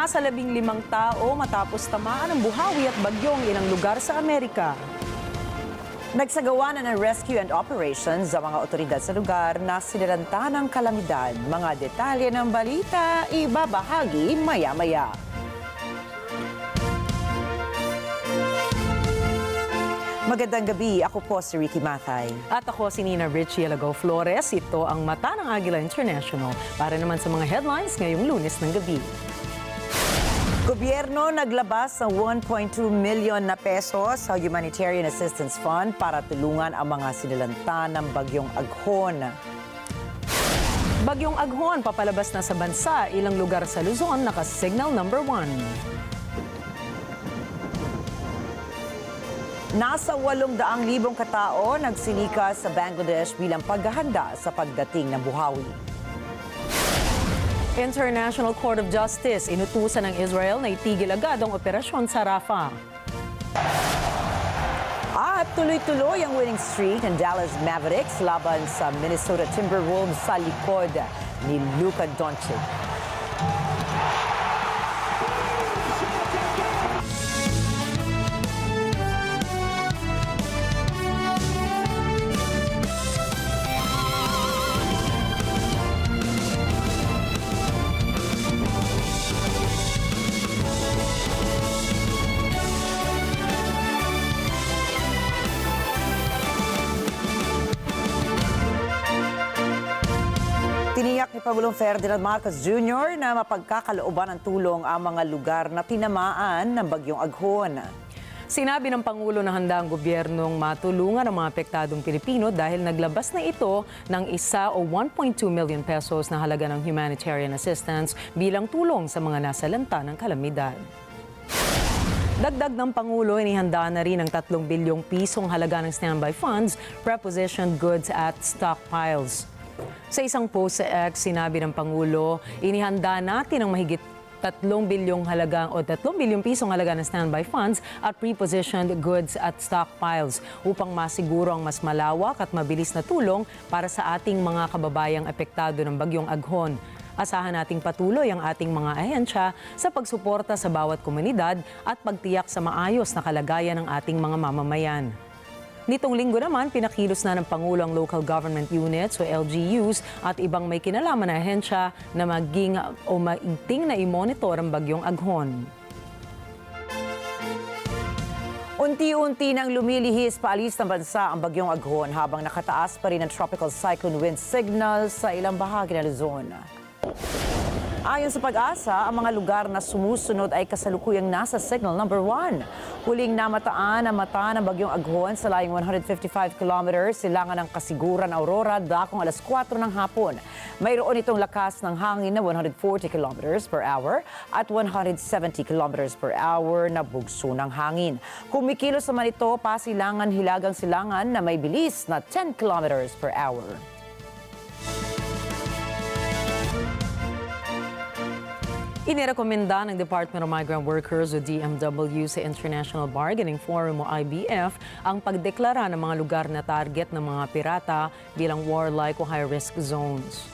Nasa 15 tao matapos tamaan ng buhawi at bagyong ilang lugar sa Amerika. Nagsagawa na ng rescue and operations sa mga otoridad sa lugar na siniranta ng kalamidad. Mga detalye ng balita, ibabahagi maya-maya. Magandang gabi, ako po si Ricky Mathay. At ako si Nina Richie Alago Flores. Ito ang Mata ng Agila International para naman sa mga headlines ngayong Lunes ng gabi. Gobyerno naglabas ng 1.2 milyon na pesos sa Humanitarian Assistance Fund para tulungan ang mga sinilanta ng Bagyong Aghon. Bagyong Aghon papalabas na sa bansa, ilang lugar sa Luzon naka-signal number 1. Nasa 800,000 katao nagsilika sa Bangladesh bilang paghahanda sa pagdating ng buhawi. International Court of Justice inutusan ng Israel na itigil agad ang operasyon sa Rafah. At tuloy-tuloy ang winning streak ng Dallas Mavericks laban sa Minnesota Timberwolves sa likod ni Luka Doncic. Tiniyak ni Pangulong Ferdinand Marcos Jr. na mapagkakalooban ng tulong ang mga lugar na tinamaan ng Bagyong Aghon. Sinabi ng Pangulo na handa ang gobyernong matulungan ang mga apektadong Pilipino dahil naglabas na ito ng 1 million pesos na halaga ng humanitarian assistance bilang tulong sa mga nasalanta ng kalamidad. Dagdag ng Pangulo, inihanda na rin ang 3 bilyong pisong halaga ng standby funds, prepositioned goods at stockpiles. Sa isang post sa X, sinabi ng Pangulo, inihanda natin ang mahigit 3 bilyong pisong halaga ng standby funds at prepositioned goods at stockpiles upang masiguro ang mas malawak at mabilis na tulong para sa ating mga kababayang apektado ng Bagyong Aghon. Asahan nating patuloy ang ating mga ahensya sa pagsuporta sa bawat komunidad at pagtiyak sa maayos na kalagayan ng ating mga mamamayan. Nitong linggo naman, pinakilos na ng Pangulo ang local government units o LGUs at ibang may kinalaman na ahensya na maigting na i-monitor ang Bagyong Aghon. Unti-unti nang lumilihis paalis ng bansa ang Bagyong Aghon habang nakataas pa rin ang tropical cyclone wind signal sa ilang bahagi ng Luzon. Ayon sa Pag-asa, ang mga lugar na sumusunod ay kasalukuyang nasa signal number 1. Huling namataan ang mata ng Bagyong Aghon sa layong 155 kilometers silangan ng Kasiguran, Aurora, dakong alas 4 ng hapon. Mayroon itong lakas ng hangin na 140 kilometers per hour at 170 kilometers per hour na bugso ng hangin. Kumikilos naman ito pasilangan hilagang silangan na may bilis na 10 kilometers per hour. Inirekomenda ng Department of Migrant Workers o DMW sa International Bargaining Forum o IBF ang pagdeklara ng mga lugar na target ng mga pirata bilang warlike o high-risk zones.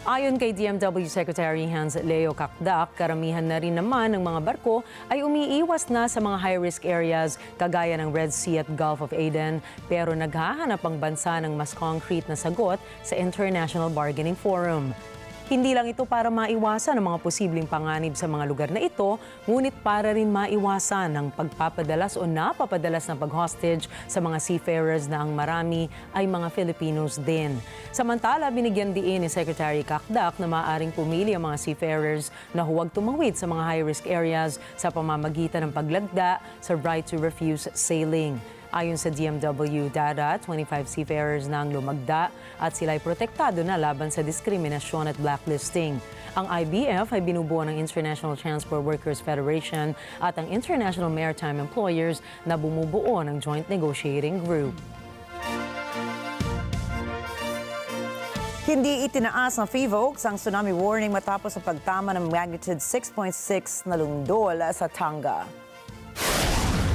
Ayon kay DMW Secretary Hans Leo Kakdak, karamihan na rin naman ng mga barko ay umiiwas na sa mga high-risk areas kagaya ng Red Sea at Gulf of Aden, pero naghahanap ang bansa ng mas concrete na sagot sa International Bargaining Forum. Hindi lang ito para maiwasan ang mga posibleng panganib sa mga lugar na ito, ngunit para rin maiwasan ang pagpapadalas o napapadalas ng pag-hostage sa mga seafarers na ang marami ay mga Filipinos din. Samantala, binigyan diin ni Secretary Kakdak na maaaring pumili ang mga seafarers na huwag tumawid sa mga high-risk areas sa pamamagitan ng paglagda sa right to refuse sailing. Ayon sa DMW data, 25 seafarers na ang lumagda at sila ay protektado na laban sa diskriminasyon at blacklisting. Ang IBF ay binubuo ng International Transport Workers Federation at ang International Maritime Employers na bumubuo ng Joint Negotiating Group. Hindi itinaas ng FIVOX ang tsunami warning matapos ang pagtama ng magnitude 6.6 na lundol sa Tonga.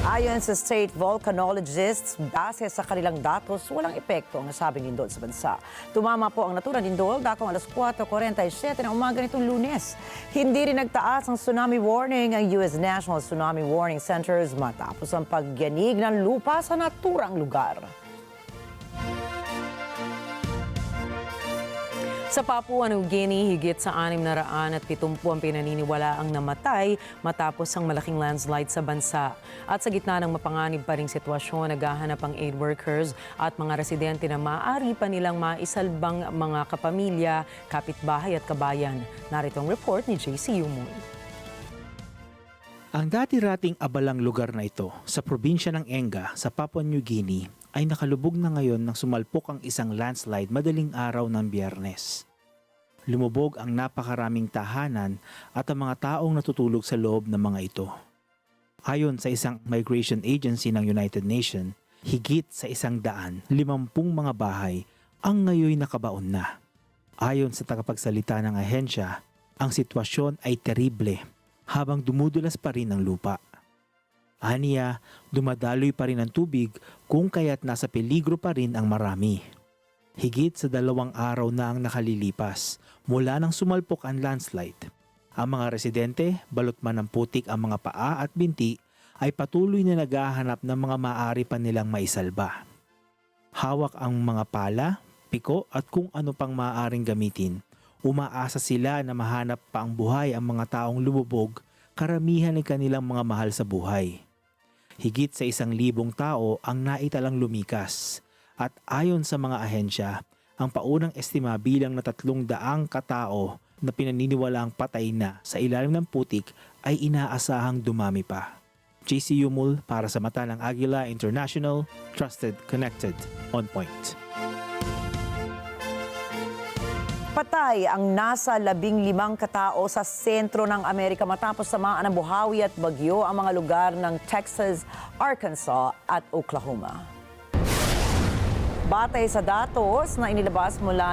Ayon sa state volcanologists, base sa kanilang datos, walang epekto ang nasabing lindol sa bansa. Tumama po ang naturang lindol dakong alas 4:47 ng umaga nitong Lunes. Hindi rin nagtaas ang tsunami warning ang U.S National Tsunami Warning Centers matapos ang pagyanig ng lupa sa naturang lugar. Sa Papua New Guinea, higit sa 670 ang pinaniniwala ang namatay matapos ang malaking landslide sa bansa. At sa gitna ng mapanganib pa ring sitwasyon, naghahanap ang aid workers at mga residente na maaari pa nilang maisalbang mga kapamilya, kapitbahay at kabayan. Narito ang report ni JC Umul. Ang dati-rating abalang lugar na ito sa probinsya ng Enga sa Papua New Guinea ay nakalubog na ngayon nang sumalpok ang isang landslide madaling araw ng Biyernes. Lumubog ang napakaraming tahanan at ang mga taong natutulog sa loob ng mga ito. Ayon sa isang migration agency ng United Nations, higit sa 150 mga bahay ang ngayon nakabaon na. Ayon sa tagapagsalita ng ahensya, ang sitwasyon ay terrible habang dumudulas pa rin ang lupa. Aniya, dumadaloy pa rin ang tubig kung kaya't nasa peligro pa rin ang marami. Higit sa 2 araw na ang nakalilipas mula nang sumalpok ang landslide. Ang mga residente, balot man ng putik ang mga paa at binti, ay patuloy na naghahanap ng mga maaari pa nilang maisalba. Hawak ang mga pala, piko at kung ano pang maaaring gamitin. Umaasa sila na mahanap pa ang buhay ang mga taong lumubog, karamihan ay kanilang mga mahal sa buhay. Higit sa 1,000 tao ang naitalang lumikas at ayon sa mga ahensya, ang paunang estima bilang na 300 katao na pinaniniwalaang patay na sa ilalim ng putik ay inaasahang dumami pa. JC Umul para sa mata ng Agila International, Trusted, Connected, On Point. Patay ang nasa 15 katao sa sentro ng Amerika matapos samaan ng buhawi at bagyo ang mga lugar ng Texas, Arkansas at Oklahoma. Batay sa datos na inilabas mula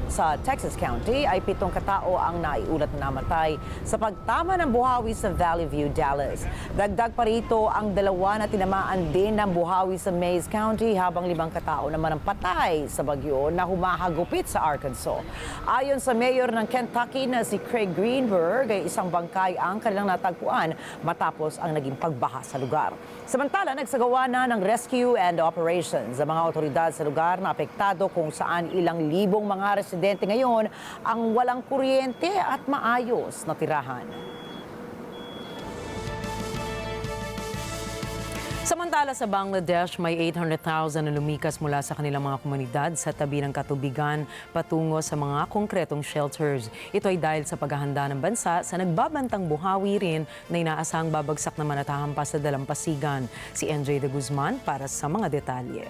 sa Texas County ay 7 katao ang naiulat na namatay sa pagtama ng buhawi sa Valley View, Dallas. Dagdag pa rito ang 2 na tinamaan din ng buhawi sa Mays County habang 5 katao naman ang patay sa bagyo na humahagupit sa Arkansas. Ayon sa mayor ng Kentucky na si Craig Greenberg ay isang bangkay ang kanilang natagpuan matapos ang naging pagbaha sa lugar. Samantala, nagsagawa na ng rescue and operations ang mga otoridad sa lugar na apektado kung saan ilang libong mga residente ngayon ang walang kuryente at maayos na tirahan. Samantala sa Bangladesh, may 800,000 na lumikas mula sa kanilang mga komunidad sa tabi ng katubigan patungo sa mga konkretong shelters. Ito ay dahil sa paghahanda ng bansa sa nagbabantang buhawi rin na inaasahang babagsak na manatahampas sa dalampasigan. Si NJ de Guzman para sa mga detalye.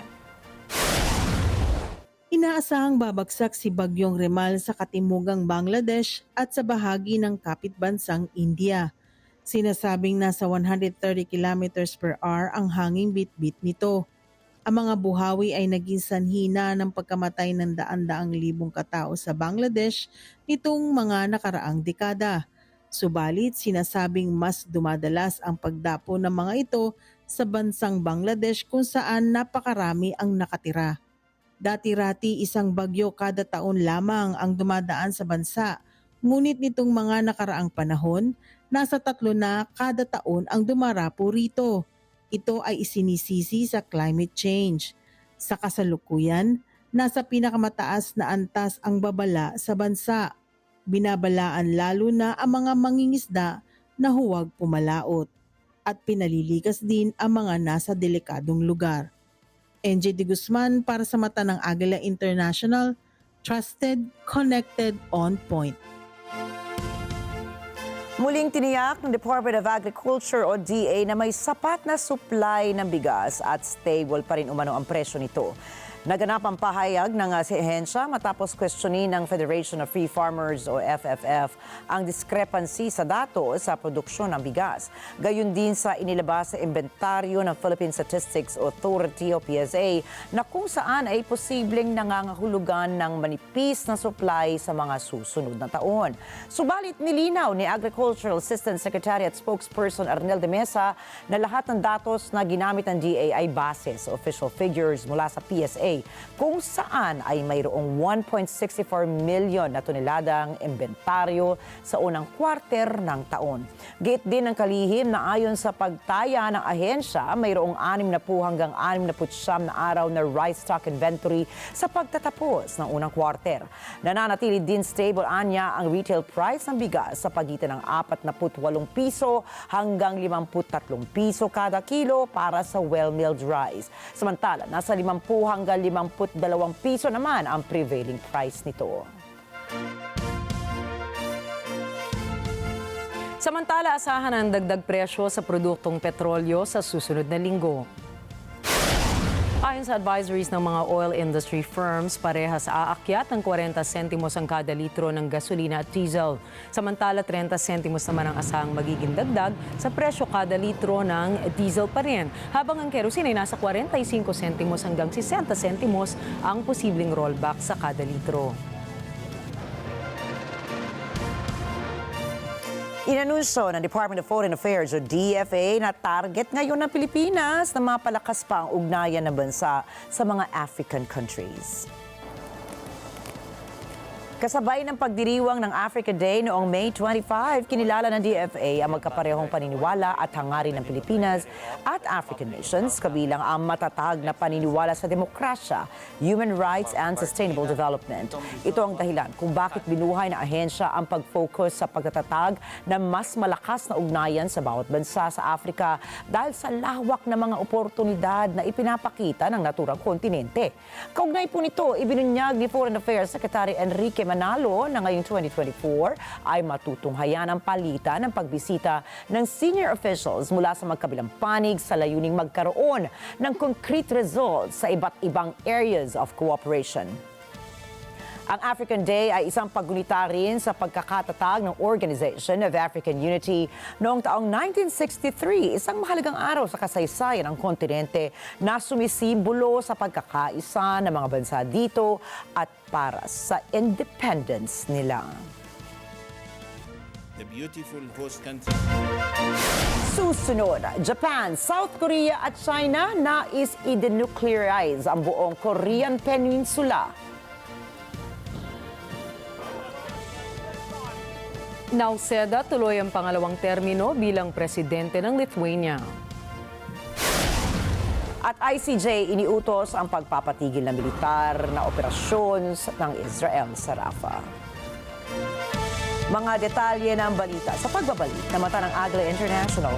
Inaasahang babagsak si Bagyong Rimal sa katimugang Bangladesh at sa bahagi ng kapitbansang India. Sinasabing nasa 130 kilometers per hour ang hanging bitbit nito. Ang mga buhawi ay naging sanhi na ng pagkamatay ng daan-daang libong katao sa Bangladesh nitong mga nakaraang dekada. Subalit sinasabing mas dumadalas ang pagdapo ng mga ito sa bansang Bangladesh kung saan napakarami ang nakatira. Dati-rati isang bagyo kada taon lamang ang dumadaan sa bansa, ngunit nitong mga nakaraang panahon, nasa 3 na kada taon ang dumarapo rito. Ito ay isinisisi sa climate change. Sa kasalukuyan, nasa pinakamataas na antas ang babala sa bansa. Binabalaan lalo na ang mga mangingisda na huwag pumalaot. At pinalilikas din ang mga nasa delikadong lugar. NJ de Guzman para sa mata ng Agila International, Trusted, Connected, On Point. Muling tiniyak ng Department of Agriculture o DA na may sapat na supply ng bigas at stable pa rin umano ang presyo nito. Naganap ang pahayag ng ahensya matapos questionin ng Federation of Free Farmers o FFF ang discrepancy sa datos sa produksyon ng bigas. Gayon din sa inilabas sa inventaryo ng Philippine Statistics Authority o PSA na kung saan ay posibleng nangangahulugan ng manipis na supply sa mga susunod na taon. Subalit nilinaw ni Agricultural Assistant Secretary at Spokesperson Arnel de Mesa na lahat ng datos na ginamit ng DA ay base sa official figures mula sa PSA kung saan ay mayroong 1.64 million na toneladang inventaryo sa unang kwarter ng taon. Gate din ng kalihim na ayon sa pagtaya ng ahensya, mayroong 60 hanggang 69 na araw na rice stock inventory sa pagtatapos ng unang kwarter. Nananatili din stable anya ang retail price ng bigas sa pagitan ng 48 piso hanggang 53 piso kada kilo para sa well-milled rice. Samantala, nasa 50 hanggang 52 piso naman ang prevailing price nito. Samantala, asahan ang dagdag presyo sa produktong petrolyo sa susunod na linggo. Ayon sa advisories ng mga oil industry firms, parehas aakyat ng 40 sentimos ang kada litro ng gasolina at diesel. Samantala, 30 sentimos naman ang asahang magiging dagdag sa presyo kada litro ng diesel pa rin, habang ang kerosene ay nasa 45 sentimos hanggang 60 sentimos ang posibleng rollback sa kada litro. Inanunsyo ng Department of Foreign Affairs o DFA na target ngayon ng Pilipinas na mapalakas pa ang ugnayan ng bansa sa mga African countries. Kasabay ng pagdiriwang ng Africa Day noong May 25, kinilala ng DFA ang magkaparehong paniniwala at hangarin ng Pilipinas at African nations, kabilang ang matatag na paniniwala sa demokrasya, human rights and sustainable development. Ito ang dahilan kung bakit binuhay ng ahensya ang pag-focus sa pagtatatag ng mas malakas na ugnayan sa bawat bansa sa Africa dahil sa lawak na mga oportunidad na ipinapakita ng naturang kontinente. Kaugnay po nito, ibinunyag ni Foreign Affairs Secretary Enrique Manalo na ngayong 2024 ay matutunghayan ang palitan ng pagbisita ng senior officials mula sa magkabilang panig sa layuning magkaroon ng concrete results sa iba't ibang areas of cooperation. Ang African Day ay isang paggunita rin sa pagkakatatag ng Organization of African Unity noong taong 1963, isang mahalagang araw sa kasaysayan ng kontinente na sumisimbolo sa pagkakaisa ng mga bansa dito at para sa independence nila. The beautiful host country. Susunod, Japan, South Korea at China nais i-denuclearize ang buong Korean Peninsula. Nauseda tuloy ang pangalawang termino bilang presidente ng Lithuania. At ICJ iniutos ang pagpapatigil ng militar na operasyon ng Israel sa Rafah. Mga detalye ng balita sa pagbabalik na mata ng Agila International.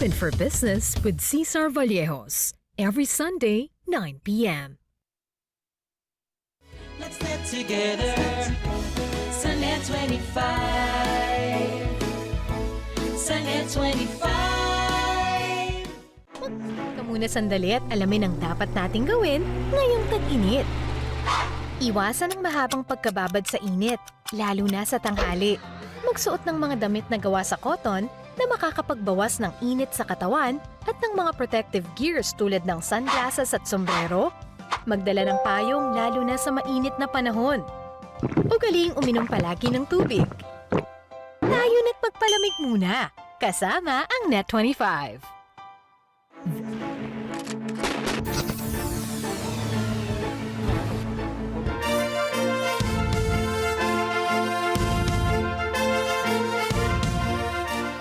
Open for Business with Cesar Vallejos. Every Sunday, 9 p.m. Let's get together. Sunday 25. Sunday 25. Magpahinga muna sandali at alamin ang dapat nating gawin ngayong tag-init. Iwasan ang mahabang pagkababad sa init, lalo na sa tanghali. Magsuot ng mga damit na gawa sa cotton na makakapagbawas ng init sa katawan at ng mga protective gears tulad ng sunglasses at sombrero. Magdala ng payong lalo na sa mainit na panahon. Ugaling uminom palagi ng tubig. Tayo na't magpalamig muna, kasama ang Net25.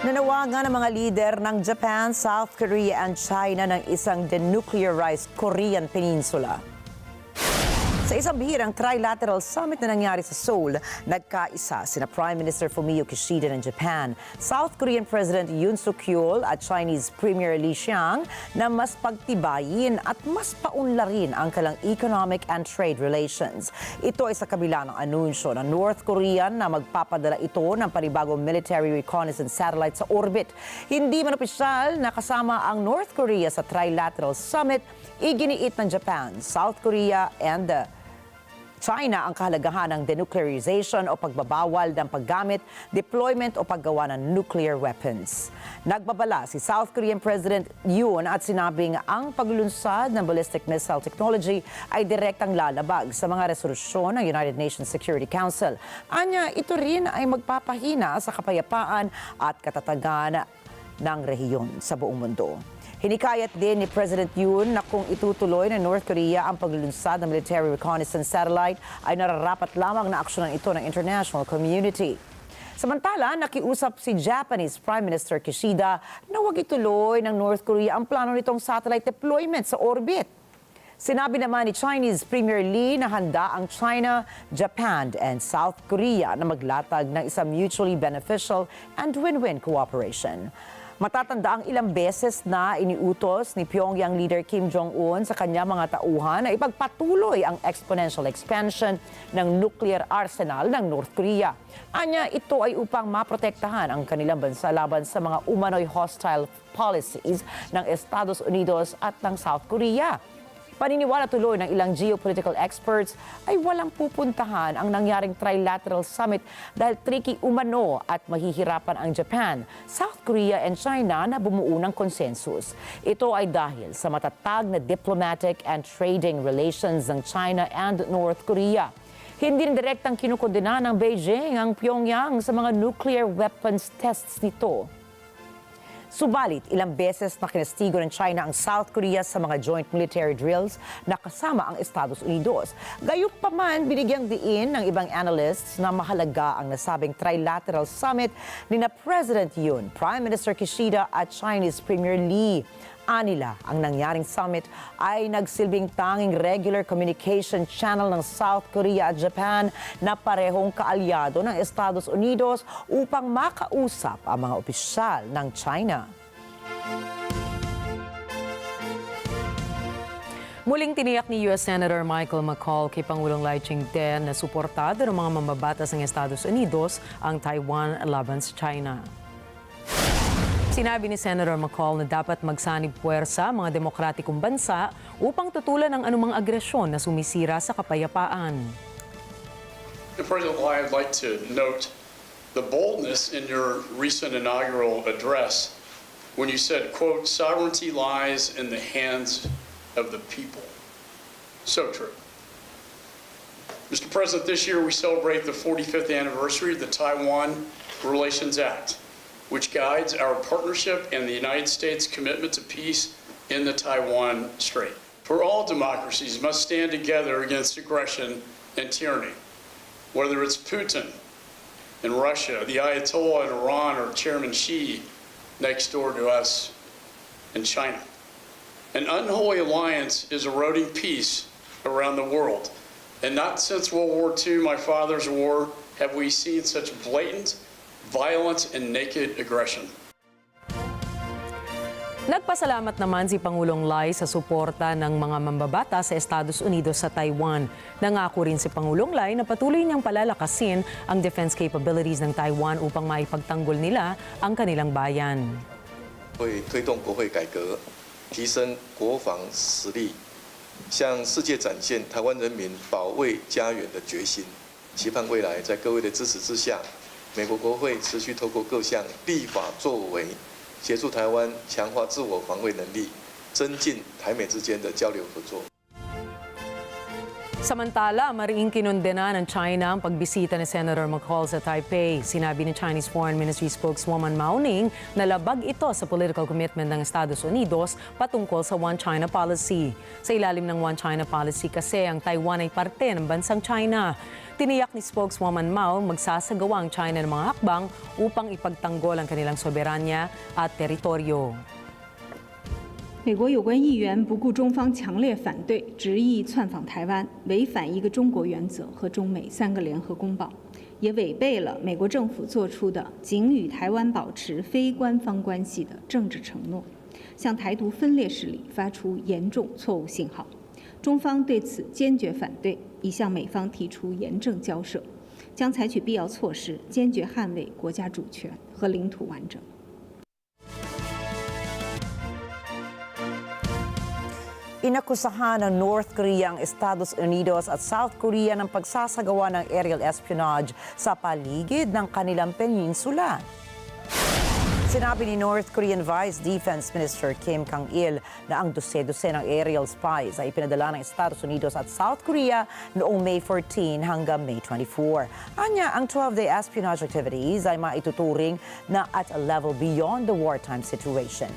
Nanawagan ng mga lider ng Japan, South Korea and China ng isang denuclearized Korean Peninsula. Sa isang bihirang trilateral summit na nangyari sa Seoul, nagkaisa sina Prime Minister Fumio Kishida ng Japan, South Korean President Yoon Suk-yeol at Chinese Premier Li Qiang na mas pagtibayin at mas paunlarin ang kalang economic and trade relations. Ito ay sa kabila ng anunsyo ng North Korea na magpapadala ito ng panibagong military reconnaissance satellite sa orbit. Hindi man opisyal na kasama ang North Korea sa trilateral summit, iginiit ng Japan, South Korea and China ang kahalagahan ng denuclearization o pagbabawal ng paggamit, deployment o paggawa ng nuclear weapons. Nagbabala si South Korean President Yoon at sinabing ang paglulunsad ng ballistic missile technology ay direktang lalabag sa mga resolusyon ng United Nations Security Council. Anya, ito rin ay magpapahina sa kapayapaan at katatagan ng rehiyon sa buong mundo. Hinikayat din ni President Yoon na kung itutuloy ng North Korea ang paglulunsad ng military reconnaissance satellite ay nararapat lamang na aksyonan ito ng international community. Samantala, nakiusap si Japanese Prime Minister Kishida na huwag ituloy ng North Korea ang plano nitong satellite deployment sa orbit. Sinabi naman ni Chinese Premier Li na handa ang China, Japan, and South Korea na maglatag ng isang mutually beneficial and win-win cooperation. Matatanda ang ilang beses na iniutos ni Pyongyang leader Kim Jong-un sa kanya mga tauhan na ipagpatuloy ang exponential expansion ng nuclear arsenal ng North Korea. Anya, ito ay upang maprotektahan ang kanilang bansa laban sa mga umano'y hostile policies ng Estados Unidos at ng South Korea. Paniniwala tuloy ng ilang geopolitical experts ay walang pupuntahan ang nangyaring trilateral summit dahil tricky umano at mahihirapan ang Japan, South Korea and China na bumuo ng konsensus. Ito ay dahil sa matatag na diplomatic and trading relations ng China and North Korea. Hindi rin direktang kinukondena ng Beijing ang Pyongyang sa mga nuclear weapons tests nito. Subalit, ilang beses na kinestigo ng China ang South Korea sa mga joint military drills na kasama ang Estados Unidos. Gayunpaman, binigyang diin ng ibang analysts na mahalaga ang nasabing trilateral summit ni na President Yoon, Prime Minister Kishida at Chinese Premier Li. Anila, ang nangyaring summit ay nagsilbing tanging regular communication channel ng South Korea at Japan na parehong kaalyado ng Estados Unidos upang makausap ang mga opisyal ng China. Muling tiniyak ni U.S. Senator Michael McCall kay Pangulong Lai Ching-te na suportado ng mga mambabatas ng Estados Unidos ang Taiwan laban sa China. Sinabi ni Senator McCall na dapat magsanib puwersa mga demokratikong bansa upang tutulan ang anumang agresyon na sumisira sa kapayapaan. President Lai, I'd like to note the boldness in your recent inaugural address when you said, quote, sovereignty lies in the hands of the people. So true. Mr. President, this year we celebrate the 45th anniversary of the Taiwan Relations Act, which guides our partnership and the United States' commitment to peace in the Taiwan Strait. For all democracies must stand together against aggression and tyranny, whether it's Putin in Russia, the Ayatollah in Iran, or Chairman Xi next door to us in China. An unholy alliance is eroding peace around the world. And not since World War II, my father's war, have we seen such blatant, violent, and naked aggression. Nagpasalamat naman si Pangulong Lai sa suporta ng mga mambabata sa Estados Unidos sa Taiwan. Nangako rin si Pangulong Lai na patuloy niyang palalakasin ang defense capabilities ng Taiwan upang maipagtanggol nila ang kanilang bayan. 会推动国会改革，提升国防实力，向世界展现台湾人民保卫家园的决心。期盼未来在各位的支持之下，美国国会持续透过各项立法作为，协助台湾强化自我防卫能力，增进台美之间的交流合作。 Samantala, mariing kinondena ng China ang pagbisita ni Senator McCall sa Taipei. Sinabi ni Chinese Foreign Ministry spokeswoman Mao Ning na labag ito sa political commitment ng Estados Unidos patungkol sa One China policy. Sa ilalim ng One China policy kasi ang Taiwan ay parte ng bansang China. Tiniyak ni spokeswoman Mao magsasagawa ang China ng mga hakbang upang ipagtanggol ang kanilang soberanya at teritoryo. 美国有关议员不顾中方强烈反对，执意窜访台湾，违反一个中国原则和中美3个联合公报，也违背了美国政府作出的仅与台湾保持非官方关系的政治承诺，向台独分裂势力发出严重错误信号。中方对此坚决反对，已向美方提出严正交涉，将采取必要措施，坚决捍卫国家主权和领土完整。 Inakusahan ng North Korea ang Estados Unidos at South Korea ng pagsasagawa ng aerial espionage sa paligid ng kanilang peninsula. Sinabi ni North Korean Vice Defense Minister Kim Kang-il na ang dose-dose ng aerial spies ay ipinadala ng Estados Unidos at South Korea noong May 14 hanggang May 24. Anya, ang 12-day espionage activities ay maituturing na at a level beyond the wartime situation.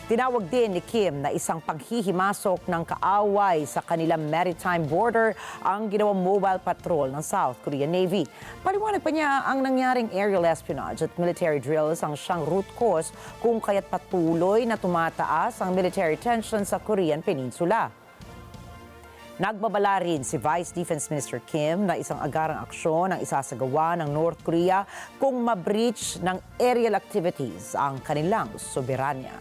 Tinawag din ni Kim na isang panghihimasok ng kaaway sa kanilang maritime border ang ginawang mobile patrol ng South Korean Navy. Paliwanag pa niya ang nangyaring aerial espionage at military drills ang siyang root cause kung kaya't patuloy na tumataas ang military tension sa Korean Peninsula. Nagbabala rin si Vice Defense Minister Kim na isang agarang aksyon ang isasagawa ng North Korea kung ma-breach ng aerial activities ang kanilang soberanya.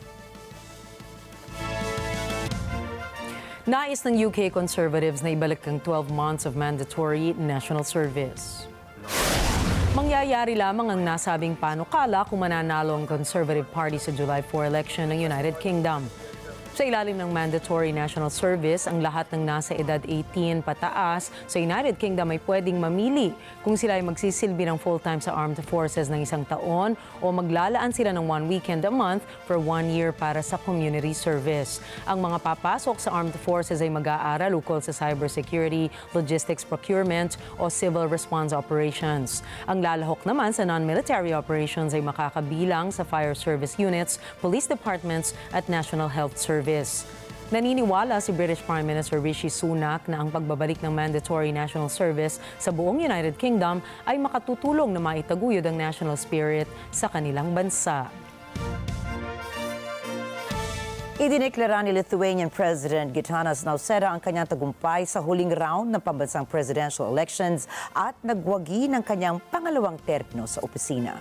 Nais ng UK Conservatives na ibalik ang 12 months of mandatory national service. Mangyayari lamang ang nasabing panukala kung mananalo ang Conservative Party sa July 4 election ng United Kingdom. Sa ilalim ng mandatory national service, ang lahat ng nasa edad 18 pataas sa United Kingdom ay pwedeng mamili kung sila ay magsisilbi ng full-time sa armed forces ng isang taon o maglalaan sila ng 1 weekend a month for 1 year para sa community service. Ang mga papasok sa armed forces ay mag-aaral ukol sa cybersecurity, logistics procurement o civil response operations. Ang lalahok naman sa non-military operations ay makakabilang sa fire service units, police departments at national health service. Naniniwala si British Prime Minister Rishi Sunak na ang pagbabalik ng mandatory national service sa buong United Kingdom ay makatutulong na maitaguyod ang national spirit sa kanilang bansa. Idineklara ni Lithuanian President Gitanas Nauseda ang kanyang tagumpay sa huling round ng pambansang presidential elections at nagwagi ng kanyang pangalawang termino sa opisina.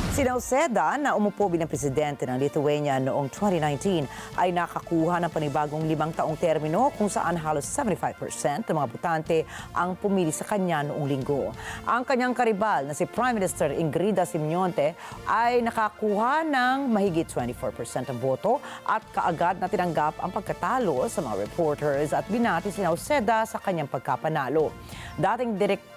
Si Nauseda na umupo bilang presidente ng Lithuania noong 2019 ay nakakuha ng panibagong 5 taong termino kung saan halos 75% ng mga botante ang pumili sa kanya noong linggo. Ang kanyang karibal na si Prime Minister Ingrida Simonte ay nakakuha ng mahigit 24% ng boto at kaagad na tinanggap ang pagkatalo sa mga reporters at binati si Nauseda sa kanyang pagkapanalo. Dating direktor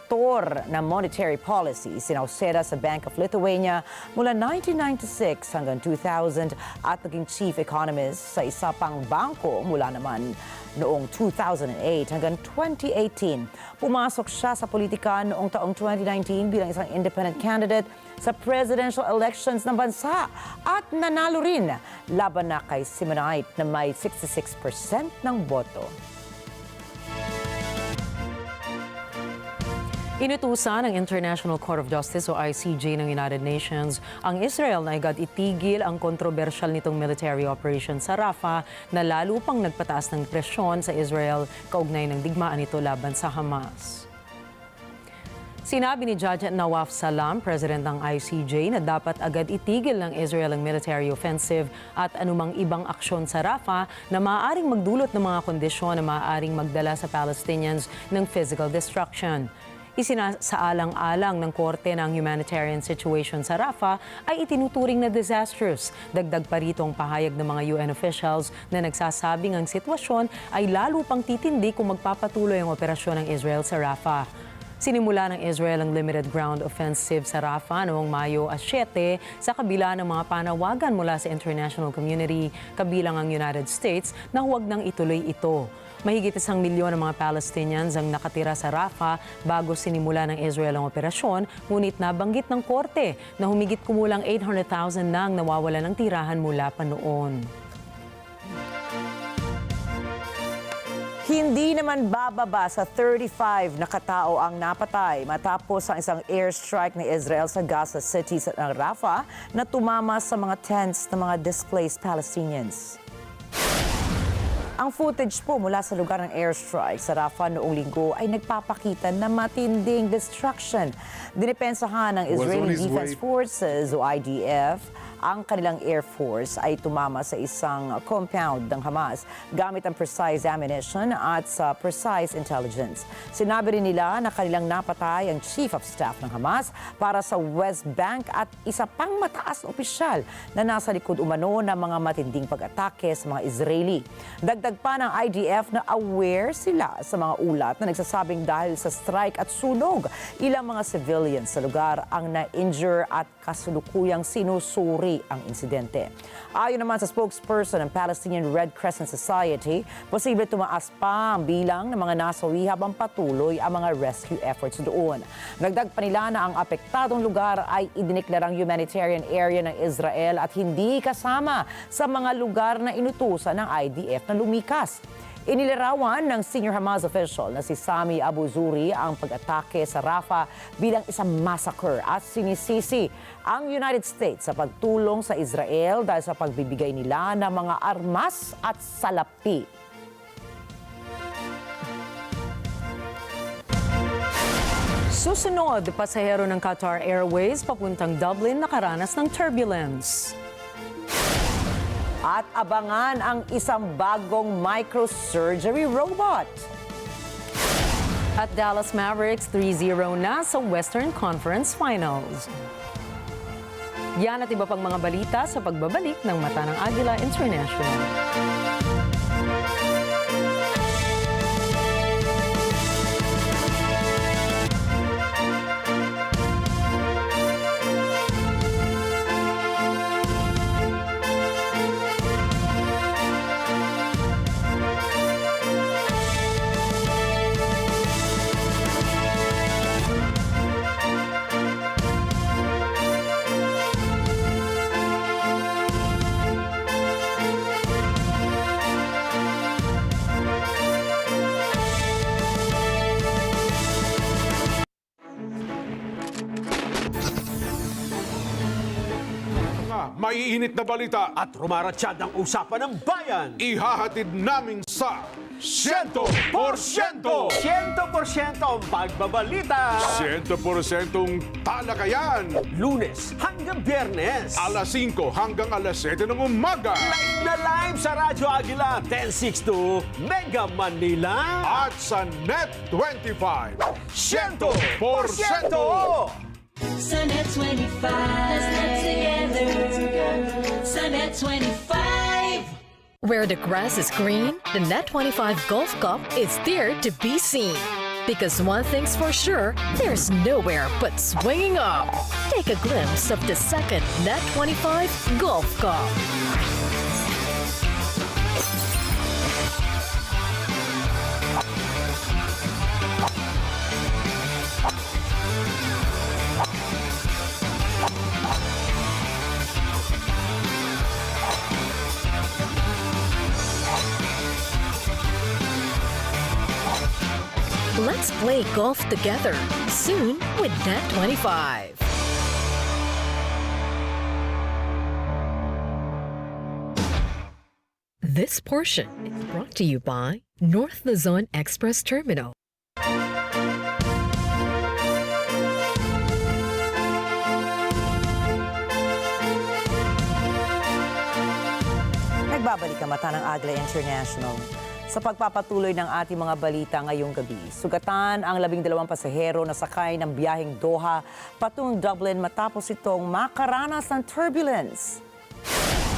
na monetary policy, si Nauseda sa Bank of Lithuania mula 1996 hanggang 2000 at naging chief economist sa isa pang bangko mula naman noong 2008 hanggang 2018. Pumasok siya sa politika noong taong 2019 bilang isang independent candidate sa presidential elections ng bansa at nanalo rin laban na kay Simonite na may 66% ng boto. Inutusan ng International Court of Justice o ICJ ng United Nations ang Israel na agad itigil ang kontrobersyal nitong military operation sa Rafah na lalo pang nagpataas ng presyon sa Israel kaugnay ng digmaan nito laban sa Hamas. Sinabi ni Judge Nawaf Salam, President ng ICJ, na dapat agad itigil ng Israel ang military offensive at anumang ibang aksyon sa Rafah na maaaring magdulot ng mga kondisyon na maaaring magdala sa Palestinians ng physical destruction. Isinasaalang-alang ng korte ng humanitarian situation sa Rafah ay itinuturing na disastrous. Dagdag pa rito ang pahayag ng mga UN officials na nagsasabing ang sitwasyon ay lalo pang titindi kung magpapatuloy ang operasyon ng Israel sa Rafah. Sinimula ng Israel ang limited ground offensive sa Rafah noong Mayo 7 sa kabila ng mga panawagan mula sa international community, kabilang ang United States, na huwag nang ituloy ito. Mahigit 1 milyon ng mga Palestinians ang nakatira sa Rafah bago sinimula ng Israel ang operasyon, ngunit nabanggit ng korte na humigit kumulang 800,000 na ang nawawala ng tirahan mula pa noon. Hindi naman bababa sa 35 na katao ang napatay matapos ang isang airstrike ni Israel sa Gaza City ng Rafah na tumama sa mga tents ng mga displaced Palestinians. Ang footage po mula sa lugar ng airstrike sa Rafah noong linggo ay nagpapakita na matinding destruction. Dinipensahan ng Israeli Defense Forces o IDF ang kanilang Air Force ay tumama sa isang compound ng Hamas gamit ang precise ammunition at sa precise intelligence. Sinabi rin nila na kanilang napatay ang Chief of Staff ng Hamas para sa West Bank at isa pang mataas na opisyal na nasa likod umano ng mga matinding pag-atake sa mga Israeli. Dagdag pa ng IDF na aware sila sa mga ulat na nagsasabing dahil sa strike at sunog, ilang mga civilians sa lugar ang na-injure at kasulukuyang sinusuri ang insidente. Ayon naman sa spokesperson ng Palestinian Red Crescent Society, posible tumaas pa ang bilang ng mga nasawi habang patuloy ang mga rescue efforts doon. Dagdag pa nila na ang apektadong lugar ay idineklarang humanitarian area ng Israel at hindi kasama sa mga lugar na inutusan ng IDF na lumikas. Inilarawan ng senior Hamas official na si Sami Abu Zuri ang pag-atake sa Rafah bilang isang massacre at sinisisi ang United States sa pagtulong sa Israel dahil sa pagbibigay nila ng mga armas at salapi. Susunod, pasahero ng Qatar Airways papuntang Dublin nakaranas ng turbulence. At abangan ang isang bagong microsurgery robot. At Dallas Mavericks 3-0 na sa Western Conference Finals. Yan at iba pang mga balita sa pagbabalik ng Mata ng Agila International. Maiinit na balita at rumaratsyad ang usapan ng bayan. ihahatid namin sa 100%! 100% ang pagbabalita. 100% talakayan! Lunes hanggang Biyernes. Alas 5 hanggang alas 7 ng umaga. Live na live sa Radyo Agila 1062 Mega Manila. At sa Net 25. 100%! Sunet 25. Let's net together. Sunet 25. Where the grass is green, the Net 25 Golf Cup is there to be seen. Because one thing's for sure, there's nowhere but swinging up. Take a glimpse of the second Net 25 Golf Cup. Let's play golf together soon with Net 25. This portion is brought to you by North Luzon Express Terminal. Nagbabalik ang Mata ng Agila International. Sa pagpapatuloy ng ating mga balita ngayong gabi, sugatan ang 12 pasahero na sakay ng biyaheng Doha patungong Dublin matapos itong makaranas ng turbulence.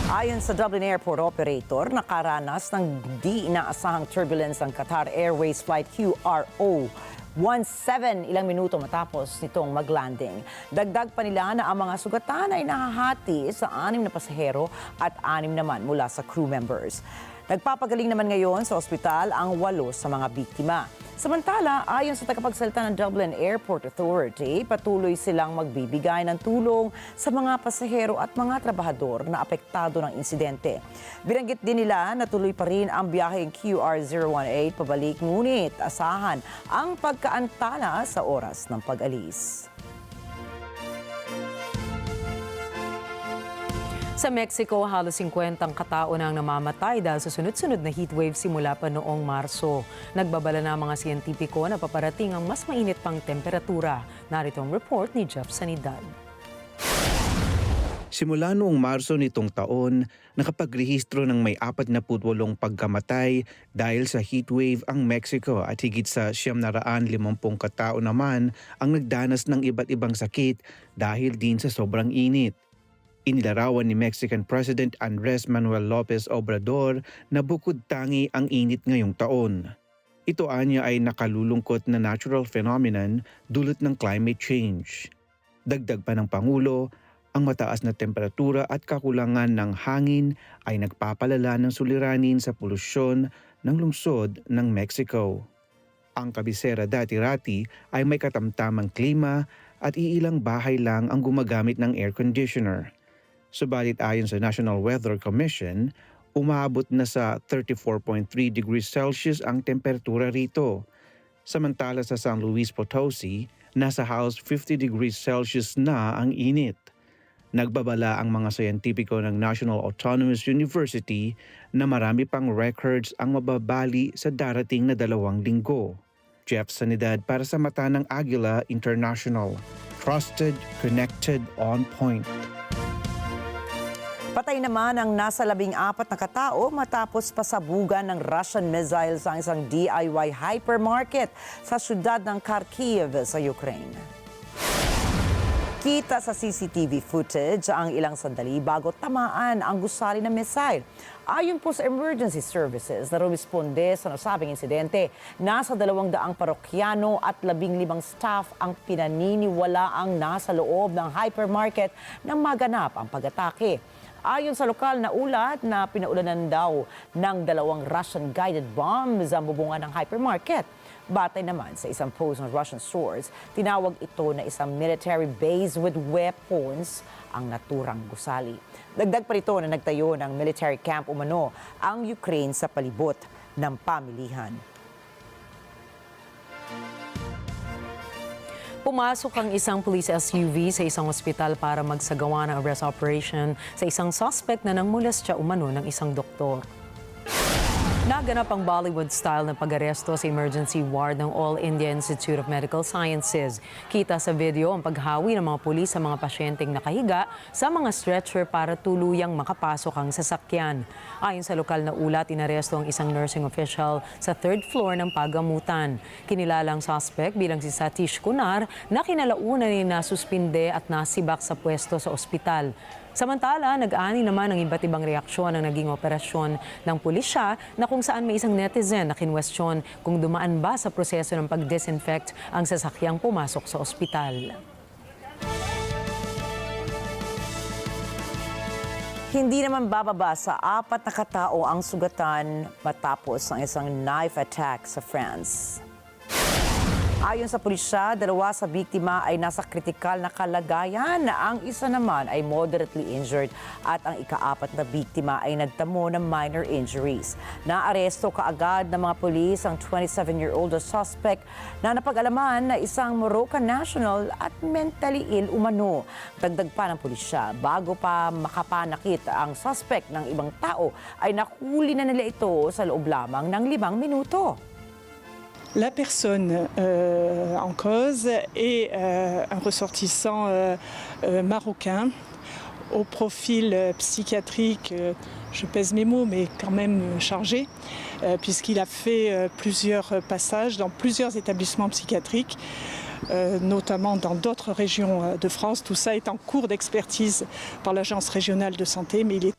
Ayon sa Dublin Airport Operator, nakaranas ng di inaasahang turbulence ang Qatar Airways Flight QRO 17 ilang minuto matapos nitong maglanding. Dagdag pa nila na ang mga sugatan ay nahahati sa 6 na pasahero at 6 naman mula sa crew members. Nagpapagaling naman ngayon sa ospital ang 8 sa mga biktima. Samantala, ayon sa tagapagsalita ng Dublin Airport Authority, patuloy silang magbibigay ng tulong sa mga pasahero at mga trabahador na apektado ng insidente. Binanggit din nila na tuloy pa rin ang biyaheng QR018 pabalik, ngunit asahan ang pagkaantala sa oras ng pag-alis. Sa Mexico, halos 50 katao na ang namamatay dahil sa sunod-sunod na heatwave simula pa noong Marso. Nagbabala na ang mga siyentipiko na paparating ang mas mainit pang temperatura. Narito ang report ni Jeff Sanidad. Simula noong Marso nitong taon, nakapagrehistro ng may 48 pagkamatay dahil sa heatwave ang Mexico at higit sa 750 katao naman ang nagdanas ng iba't ibang sakit dahil din sa sobrang init. Inilarawan ni Mexican President Andres Manuel Lopez Obrador na bukod tangi ang init ngayong taon. Ito anya ay nakalulungkot na natural phenomenon dulot ng climate change. Dagdag pa ng Pangulo, ang mataas na temperatura at kakulangan ng hangin ay nagpapalala ng suliranin sa polusyon ng lungsod ng Mexico. Ang kabisera dati-rati ay may katamtamang klima at iilang bahay lang ang gumagamit ng air conditioner. Subalit ayon sa National Weather Commission, umaabot na sa 34.3 degrees Celsius ang temperatura rito. Samantala sa San Luis Potosi, nasa halos 50 degrees Celsius na ang init. Nagbabala ang mga siyentipiko ng National Autonomous University na marami pang records ang mababali sa darating na 2 linggo. Jeff Sanidad para sa mata ng Agila International. Trusted, connected, on point. Patay naman ang nasa 14 na katao matapos pasabugan ng Russian missiles ang isang DIY hypermarket sa syudad ng Kharkiv sa Ukraine. Kita sa CCTV footage ang ilang sandali bago tamaan ang gusali ng missile. Ayon po sa emergency services na rumisponde sa nasabing insidente, nasa 200 parokyano at 15 staff ang pinaniniwalaang nasa loob ng hypermarket nang maganap ang pag-atake. Ayon sa lokal na ulat na pinaulanan daw ng 2 Russian-guided bombs ang bubungan ng hypermarket. Batay naman sa isang post ng Russian source, tinawag ito na isang military base with weapons ang naturang gusali. Dagdag pa rito na nagtayo ng military camp umano ang Ukraine sa palibot ng pamilihan. Pumasok ang isang police SUV sa isang ospital para magsagawa ng arrest operation sa isang suspect na nangmolestya umano ng isang doktor. Naganap ang Bollywood-style na pag-aresto sa emergency ward ng All India Institute of Medical Sciences. Kita sa video ang paghawi ng mga pulis sa mga pasyenteng nakahiga sa mga stretcher para tuluyang makapasok ang sasakyan. Ayon sa lokal na ulat, inaresto ang isang nursing official sa 3rd floor ng pagamutan. Kinilalang suspect bilang si Satish Kunar na kinalaunan ni nasuspinde at nasibak sa pwesto sa ospital. Samantala, nag-ani naman ang iba't ibang reaksyon ang naging operasyon ng pulisya na kung saan may isang netizen na kinwestiyon kung dumaan ba sa proseso ng pag-disinfect ang sasakyang pumasok sa ospital. Hindi naman bababa sa 4 na katao ang sugatan matapos ng isang knife attack sa France. Ayon sa pulisya, 2 sa biktima ay nasa kritikal na kalagayan. Ang isa naman ay moderately injured at ang ika-4 na biktima ay nagtamo ng minor injuries. Naaresto kaagad ng mga pulis ang 27-year-old suspect na napag-alaman na isang Moroccan national at mentally ill umano. Dagdag pa ng pulisya, bago pa makapanakit ang suspect ng ibang tao ay nahuli na nila ito sa loob lamang ng 5 minuto. La personne en cause est un ressortissant marocain au profil psychiatrique, je pèse mes mots, mais quand même chargé, puisqu'il a fait plusieurs passages dans plusieurs établissements psychiatriques, notamment dans d'autres régions de France. Tout ça est en cours d'expertise par l'Agence régionale de santé, mais il est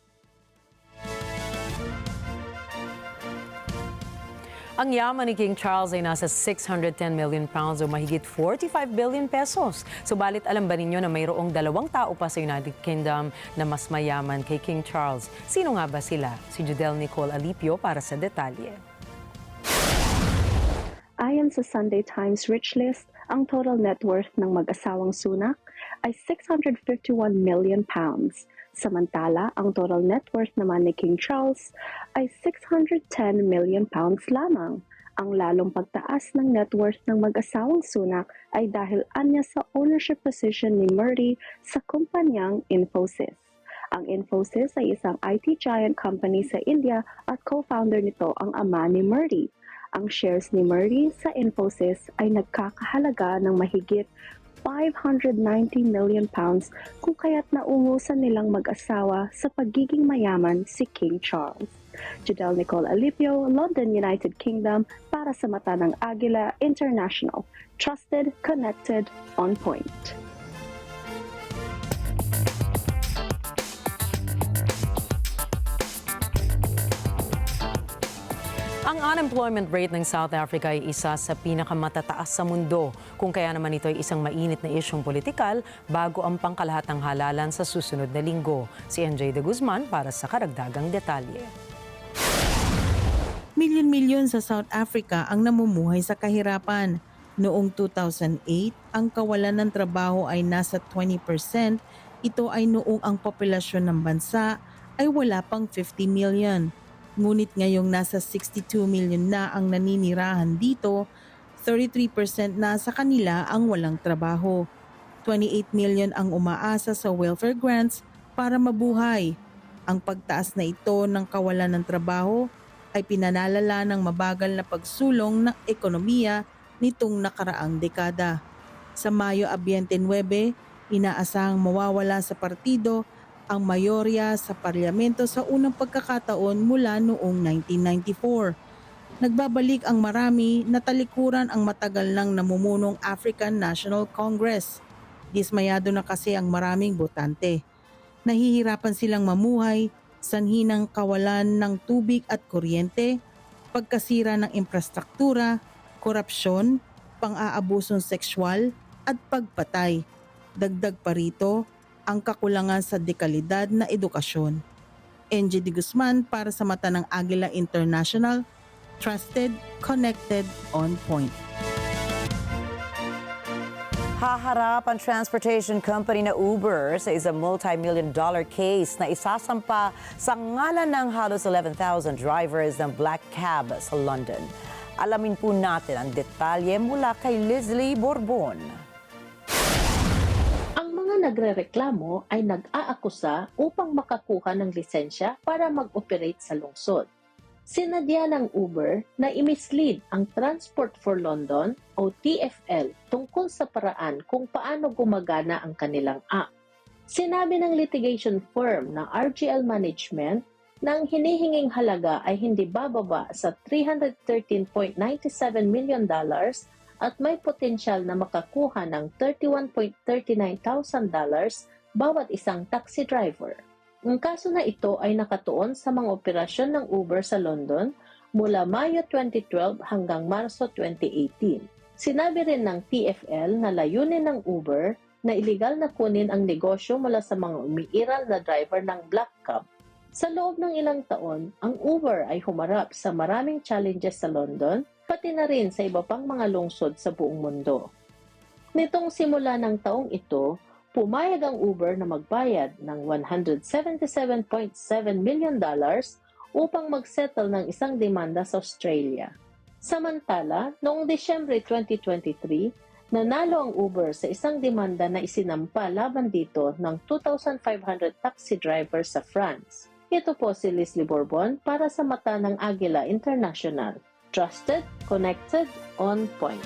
Ang yaman ni King Charles ay nasa 610 million pounds o mahigit 45 billion pesos. Subalit alam ba ninyo na mayroong 2 tao pa sa United Kingdom na mas mayaman kay King Charles? Sino nga ba sila? Si Judel Nicole Alipio para sa detalye. Ayon sa Sunday Times Rich List, ang total net worth ng mag-asawang sunak ay 651 million pounds. Samantala, ang total net worth naman ni King Charles ay 610 million pounds lamang. Ang lalong pagtaas ng net worth ng mag-asawang sunak ay dahil anya sa ownership position ni Murray sa kumpanyang Infosys. Ang Infosys ay isang IT giant company sa India at co-founder nito ang ama ni Murray. Ang shares ni Murray sa Infosys ay nagkakahalaga ng mahigit 590 million pounds kung kaya't naungusan nilang mag-asawa sa pagiging mayaman si King Charles. Judel Nicole Alipio, London, United Kingdom, para sa mata ng Agila International. Trusted, connected, on point. Ang unemployment rate ng South Africa ay isa sa pinakamatataas sa mundo. Kung kaya naman ito ay isang mainit na isyong politikal bago ang pangkalahatang halalan sa susunod na linggo. Si NJ de Guzman para sa karagdagang detalye. Milyon-milyon sa South Africa ang namumuhay sa kahirapan. Noong 2008, ang kawalan ng trabaho ay nasa 20%. Ito ay noong ang populasyon ng bansa ay wala pang 50 million. Ngunit ngayong nasa 62 million na ang naninirahan dito, 33% na sa kanila ang walang trabaho. 28 million ang umaasa sa welfare grants para mabuhay. Ang pagtaas na ito ng kawalan ng trabaho ay pinanalala ng mabagal na pagsulong ng ekonomiya nitong nakaraang dekada. Sa Mayo 29, inaasahang mawawala sa partido ang mayorya sa parlamento sa unang pagkakataon mula noong 1994. Nagbabalik ang marami na talikuran ang matagal nang namumunong African National Congress. Dismayado na kasi ang maraming botante. Nahihirapan silang mamuhay, sanhi ng kawalan ng tubig at kuryente, pagkasira ng infrastruktura, korupsyon, pang-aabusong sexual at pagpatay. Dagdag pa rito, ang kakulangan sa dekalidad na edukasyon. NJ de Guzman para sa mata ng Agila International, trusted, connected, on point. Haharap ang transportation company na Uber sa isang multi-million-dollar case na isasampa sa ngalan ng halos 11,000 drivers ng Black Cab sa London. Alamin po natin ang detalye mula kay Leslie Borbon. Nagrereklamo ay nag-aakusa upang makakuha ng lisensya para mag-operate sa lungsod. Sinadya ng Uber na i-mislead ang Transport for London o TfL tungkol sa paraan kung paano gumagana ang kanilang app. Sinabi ng litigation firm na RGL Management na ang hinihinging halaga ay hindi bababa sa $313.97 million at may potensyal na makakuha ng $31,39,000 bawat isang taxi driver. Ang kaso na ito ay nakatuon sa mga operasyon ng Uber sa London mula Mayo 2012 hanggang Marso 2018. Sinabi rin ng TfL na layunin ng Uber na iligal na kunin ang negosyo mula sa mga umiiral na driver ng Black Cab. Sa loob ng ilang taon, ang Uber ay humarap sa maraming challenges sa London, pati na rin sa iba pang mga lungsod sa buong mundo. Nitong simula ng taong ito, pumayag ang Uber na magbayad ng $177.7 million upang magsettle ng isang demanda sa Australia. Samantala, noong Disyembre 2023, nanalo ang Uber sa isang demanda na isinampa laban dito ng 2,500 taxi drivers sa France. Ito po si Leslie Borbon para sa mata ng Agila International. Trusted, connected, on point.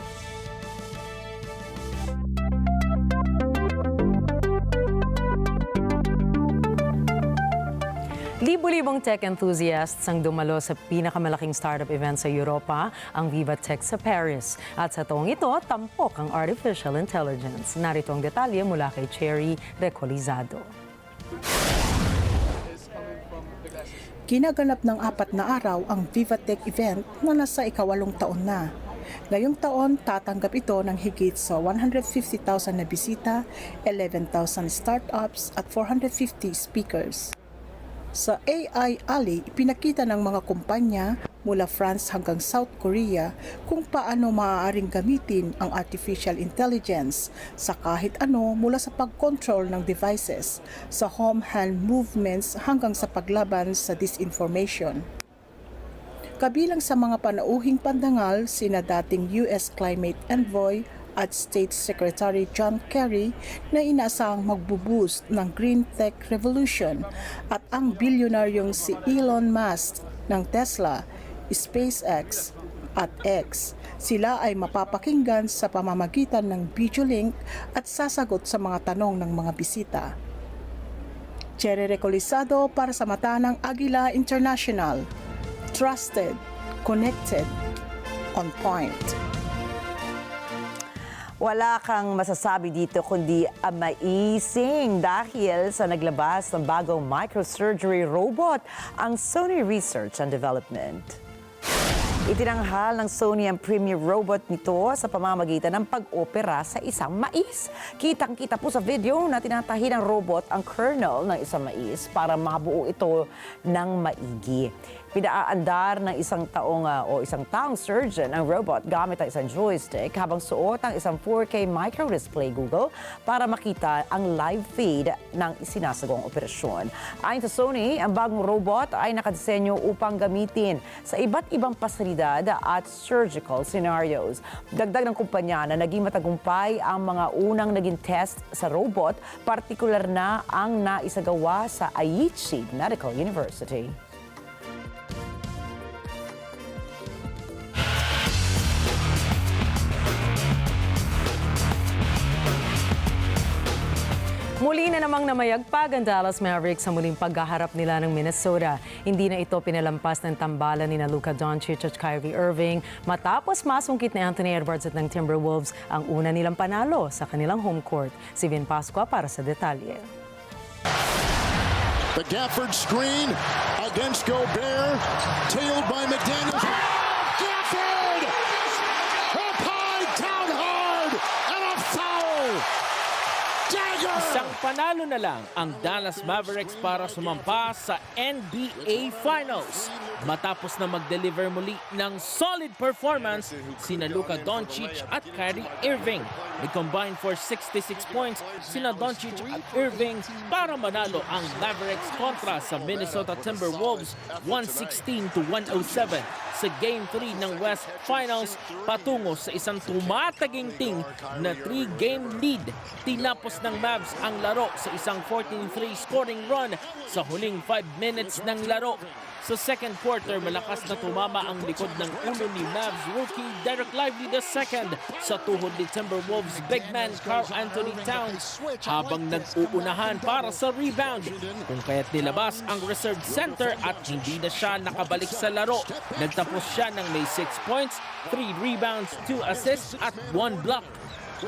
Libo-libong tech enthusiasts ang dumalo sa pinakamalaking startup event sa Europa, ang Viva Tech sa Paris. At sa taong ito, tampok ang artificial intelligence. Narito ang detalye mula kay Cherry Recolizado. Ginaganap ng 4 na araw ang Viva Tech event na nasa ika-8 taon na. Ngayong taon, tatanggap ito ng higit sa 150,000 na bisita, 11,000 startups at 450 speakers. Sa AI Alley, ipinakita ng mga kumpanya mula France hanggang South Korea kung paano maaaring gamitin ang artificial intelligence sa kahit ano mula sa pag-control ng devices, sa home hand movements hanggang sa paglaban sa disinformation. Kabilang sa mga panauhing pandangal sina dating U.S Climate Envoy at State Secretary John Kerry na inaasahang magbuboost ng green tech revolution at ang bilyonaryong si Elon Musk ng Tesla, SpaceX at X. Sila ay mapapakinggan sa pamamagitan ng video link at sasagot sa mga tanong ng mga bisita. Cherry Recolizado para sa mata ng Agila International. Trusted, connected, on point. Wala kang masasabi dito kundi amazing dahil sa naglabas ng bagong microsurgery robot ang Sony Research and Development. Itinanghal ng Sony ang premier robot nito sa pamamagitan ng pag-opera sa isang mais. Kitang-kita po sa video na tinatahi ng robot ang kernel ng isang mais para mabuo ito ng maigi. Pinaaandar ng isang taong surgeon ang robot gamit ang isang joystick habang suot ang isang 4K microdisplay Google para makita ang live feed ng isinasagawang operasyon. Ayon sa Sony, ang bagong robot ay nakadisenyo upang gamitin sa iba't ibang pasilidad at surgical scenarios. Dagdag ng kumpanya na naging matagumpay ang mga unang naging test sa robot, partikular na ang naisagawa sa Aichi Medical University. Muli na namang namayagpag ang Dallas Mavericks sa muling paghaharap nila ng Minnesota. Hindi na ito pinalampas ng tambalan ni Luka Doncic at Kyrie Irving matapos masungkit ni Anthony Edwards at ng Timberwolves ang una nilang panalo sa kanilang home court. Si Vin Pascua para sa detalye. The Gafford screen against Gobert, tailed by McDaniels. Gafford! Up high, down hard, and a foul! Isang panalo na lang ang Dallas Mavericks para sumampa sa NBA Finals. Matapos na mag-deliver muli ng solid performance sina Luka Doncic at Kyrie Irving. Nag-combine for 66 points sina Doncic at Irving para manalo ang Mavericks kontra sa Minnesota Timberwolves 116-107 sa Game 3 ng West Finals patungo sa isang tumataginting na 3-game lead. Tinapos ng Mavs ang laro sa isang 14-3 scoring run sa huling 5 minutes ng laro. Sa second quarter, malakas na tumama ang likod ng ulo ni Mavs rookie Derek Lively II sa tuhod ni Timberwolves big man Karl Anthony Towns habang nag-uunahan para sa rebound. Kung kaya't nilabas ang reserve center at hindi na siya nakabalik sa laro. Nagtapos siya ng may 6 points, 3 rebounds, 2 assists at 1 block.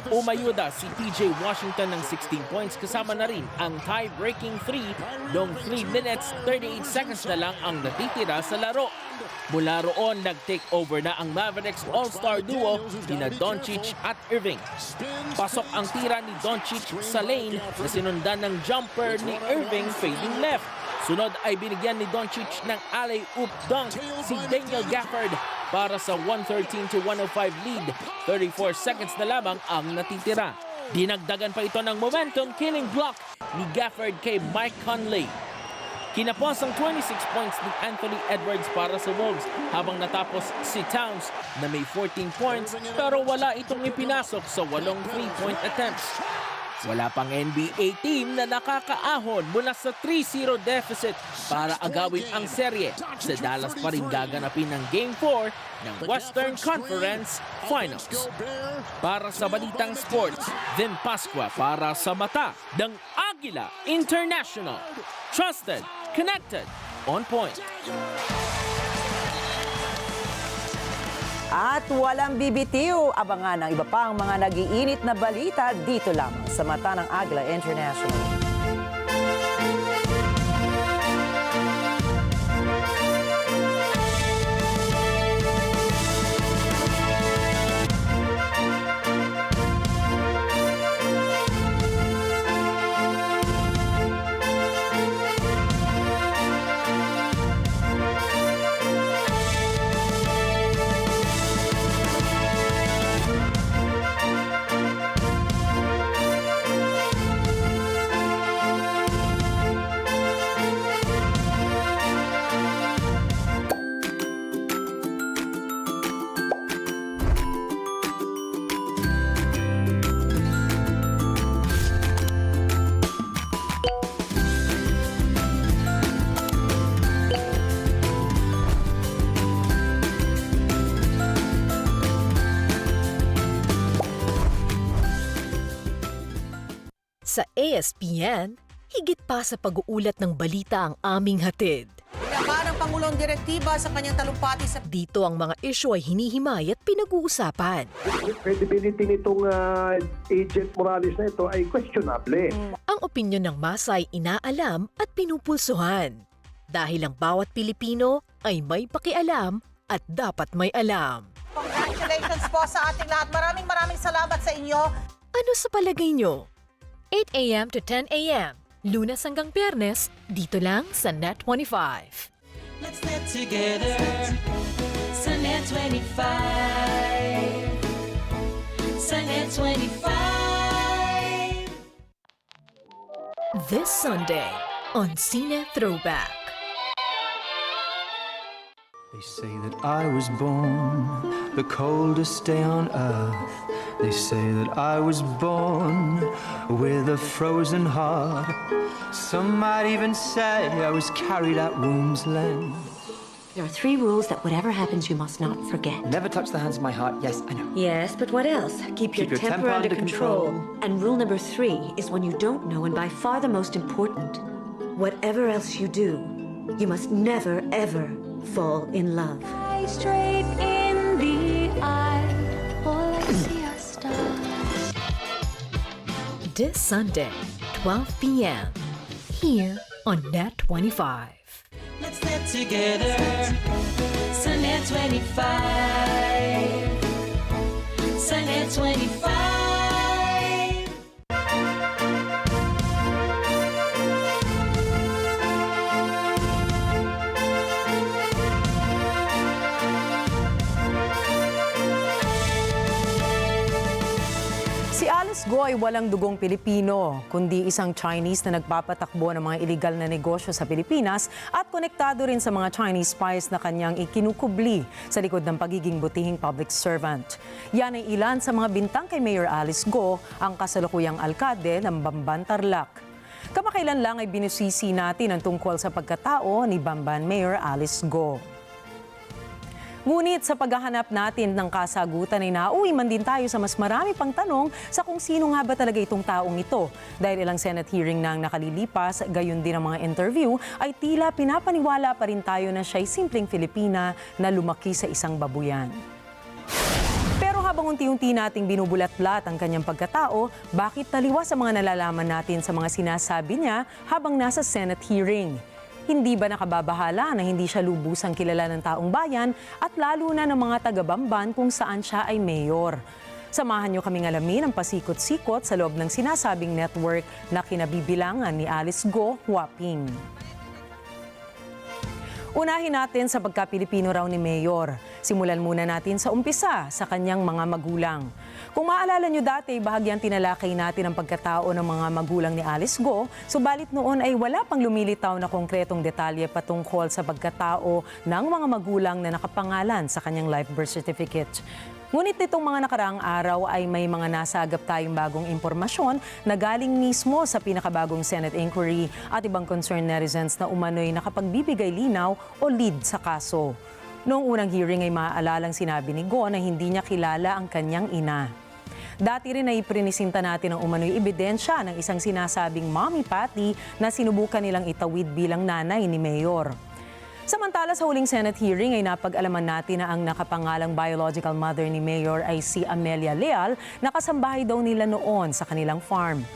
Umayuda si TJ Washington ng 16 points kasama na rin ang tie-breaking 3 noong 3 minutes 38 seconds na lang ang natitira sa laro. Mula roon, nag-take over na ang Mavericks All-Star duo nina Doncic at Irving. Pasok ang tira ni Doncic sa lane na sinundan ng jumper ni Irving fading left. Sunod ay binigyan ni Doncic ng alley-oop dunk si Daniel Gafford para sa 113-105 lead. 34 seconds na lamang ang natitira. Dinagdagan pa ito ng momentum killing block ni Gafford kay Mike Conley. Kinapos ang 26 points ni Anthony Edwards para sa Wolves habang natapos si Towns na may 14 points pero wala itong ipinasok sa 8 3-point attempts. Wala pang NBA team na nakakaahon mula sa 3-0 deficit para agawin ang serye. Sa Dallas pa rin gaganapin ng Game 4 ng Western Conference Finals. Para sa Balitang Sports, Vin Pascua para sa mata ng Agila International. Trusted, connected, on point. At walang bibitiw, abangan ang iba pang mga nag-iinit na balita dito lamang sa mata ng Agila International. Sa ASPN, higit pa sa pag-uulat ng balita ang aming hatid. Naman ang Pangulong direktiba sa kanyang talumpati sa... Dito ang mga isyu ay hinihimay at pinag-uusapan. Credibility nitong Agent Morales na ito ay questionable. Ang opinyon ng masa ay inaalam at pinupulsuhan. Dahil ang bawat Pilipino ay may pakialam at dapat may alam. Congratulations po sa ating lahat. Maraming salamat sa inyo. Ano sa palagay nyo? 8 a.m. to 10 a.m. Lunes hanggang Biyernes, dito lang sa Net 25. Let's net together sa Net 25. Sa Net 25. This Sunday on Cine Throwback. They say that I was born the coldest day on earth. They say that I was born with a frozen heart. Some might even say I was carried at womb's length. There are 3 rules that whatever happens, you must not forget. Never touch the hands of my heart. Yes, I know. Yes, but what else? Keep your temper under control. And rule number 3 is when you don't know, and by far the most important, whatever else you do, you must never, ever fall in love. Straight in the eye, all I see are stars. This Sunday, 12 p.m. here on Net 25. Let's net together sa Net 25. Sa Net 25. Si Alice Go ay walang dugong Pilipino, kundi isang Chinese na nagpapatakbo ng mga iligal na negosyo sa Pilipinas at konektado rin sa mga Chinese spies na kanyang ikinukubli sa likod ng pagiging butihing public servant. Yan ay ilan sa mga bintang kay Mayor Alice Go, ang kasalukuyang alkalde ng Bamban, Tarlac. Kamakailan lang ay binusisi natin ang tungkol sa pagkatao ni Bamban Mayor Alice Go. Ngunit sa paghahanap natin ng kasagutan ay nauwi man din tayo sa mas marami pang tanong sa kung sino nga ba talaga itong taong ito. Dahil ilang Senate hearing nang nakalilipas, gayon din ang mga interview, ay tila pinapaniwala pa rin tayo na siya'y simpleng Filipina na lumaki sa isang babuyan. Pero habang unti-unti nating binubulat-lat ang kanyang pagkatao, bakit taliwas sa mga nalalaman natin sa mga sinasabi niya habang nasa Senate hearing? Hindi ba nakababahala na hindi siya lubusang kilala ng taong bayan at lalo na ng mga taga-Bamban kung saan siya ay mayor? Samahan niyo kaming alamin ang pasikot-sikot sa loob ng sinasabing network na kinabibilangan ni Alice Go Huaping. Unahin natin sa pagka-Pilipino raw ni Mayor. Simulan muna natin sa umpisa sa kanyang mga magulang. Kung maalala nyo dati, bahagyang tinalakay natin ang pagkatao ng mga magulang ni Alice Go, subalit noon ay wala pang lumilitaw na konkretong detalye patungkol sa pagkatao ng mga magulang na nakapangalan sa kanyang life birth certificate. Ngunit nitong mga nakaraang araw ay may mga nasagap tayong bagong impormasyon na galing mismo sa pinakabagong Senate inquiry at ibang concerned netizens na umano'y nakapagbibigay linaw o lead sa kaso. Noong unang hearing ay maaalalang sinabi ni Go na hindi niya kilala ang kanyang ina. Dati rin ay prinisinta natin ang umano'y ebidensya ng isang sinasabing mommy patty na sinubukan nilang itawid bilang nanay ni Mayor. Samantala sa huling Senate hearing ay napag-alaman natin na ang nakapangalang biological mother ni Mayor ay si Amelia Leal na kasambahay daw nila noon sa kanilang farm.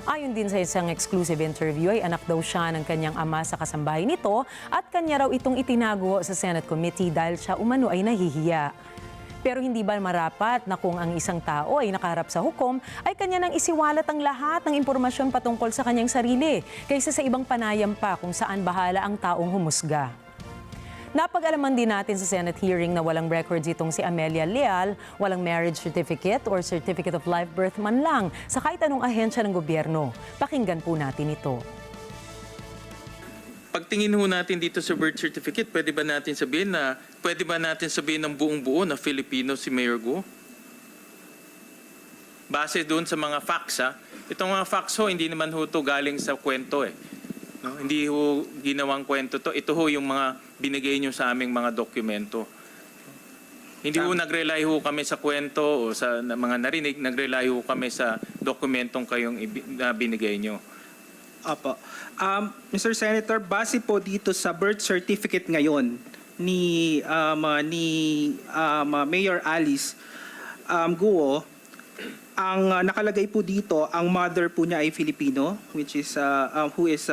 Ayon din sa isang exclusive interview ay anak daw siya ng kanyang ama sa kasambahay nito at kanya raw itong itinago sa Senate committee dahil siya umano ay nahihiya. Pero hindi ba marapat na kung ang isang tao ay nakaharap sa hukom ay kanya nang isiwalat ang lahat ng impormasyon patungkol sa kanyang sarili kaysa sa ibang panayam pa kung saan bahala ang taong humusga. Napag-alaman din natin sa Senate hearing na walang records itong si Amelia Leal, walang marriage certificate or certificate of live birth man lang sa kahit anong ahensya ng gobyerno. Pakinggan po natin ito. Pagtingin ho natin dito sa birth certificate, pwede ba natin sabihin ng buong-buo na Filipino si Mayor Guo? Base doon sa mga facts, itong mga facts ho, hindi naman ho ito galing sa kwento No? Hindi ho ginawang kwento to. Ito ho yung mga binigay nyo sa aming mga dokumento. Hindi ho nag-rely ho kami sa kwento o sa mga narinig, nag-rely ho kami sa dokumentong kayong binigay nyo. Opo. Mr. Senator, base po dito sa birth certificate ngayon ni Mayor Alice Guo, ang nakalagay po dito, ang mother po niya ay Filipino, which is who is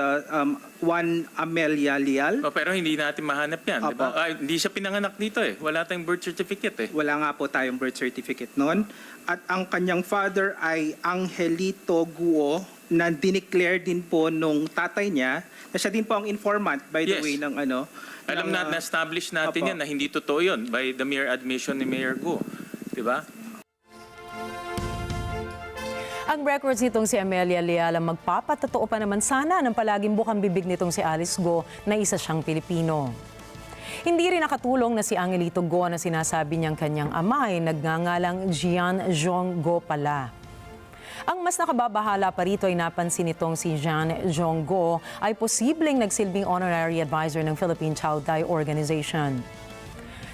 one Amelia Leal. Pero hindi natin mahanap yan, di ba? Hindi siya pinanganak dito Wala tayong birth certificate Wala nga po tayong birth certificate noon. At ang kanyang father ay Angelito Guo, na dineclare din po nung tatay niya, na siya din po ang informant, by the way, ng ano. Alam na-establish natin yan na hindi totoo yun by the mere admission ni Mayor Guo. Di ba? Ang records nitong si Amelia Leal ang magpapatotoo pa naman sana ng palaging bukang bibig nitong si Alice Guo na isa siyang Pilipino. Hindi rin nakatulong na si Angelito Guo na sinasabi niyang kanyang ama ay nagngangalang Jian Zhong Guo pala. Ang mas nakababahala pa rito ay napansin nitong si Jian Zhong Guo ay posibleng nagsilbing honorary advisor ng Philippine Chow Tai Organization.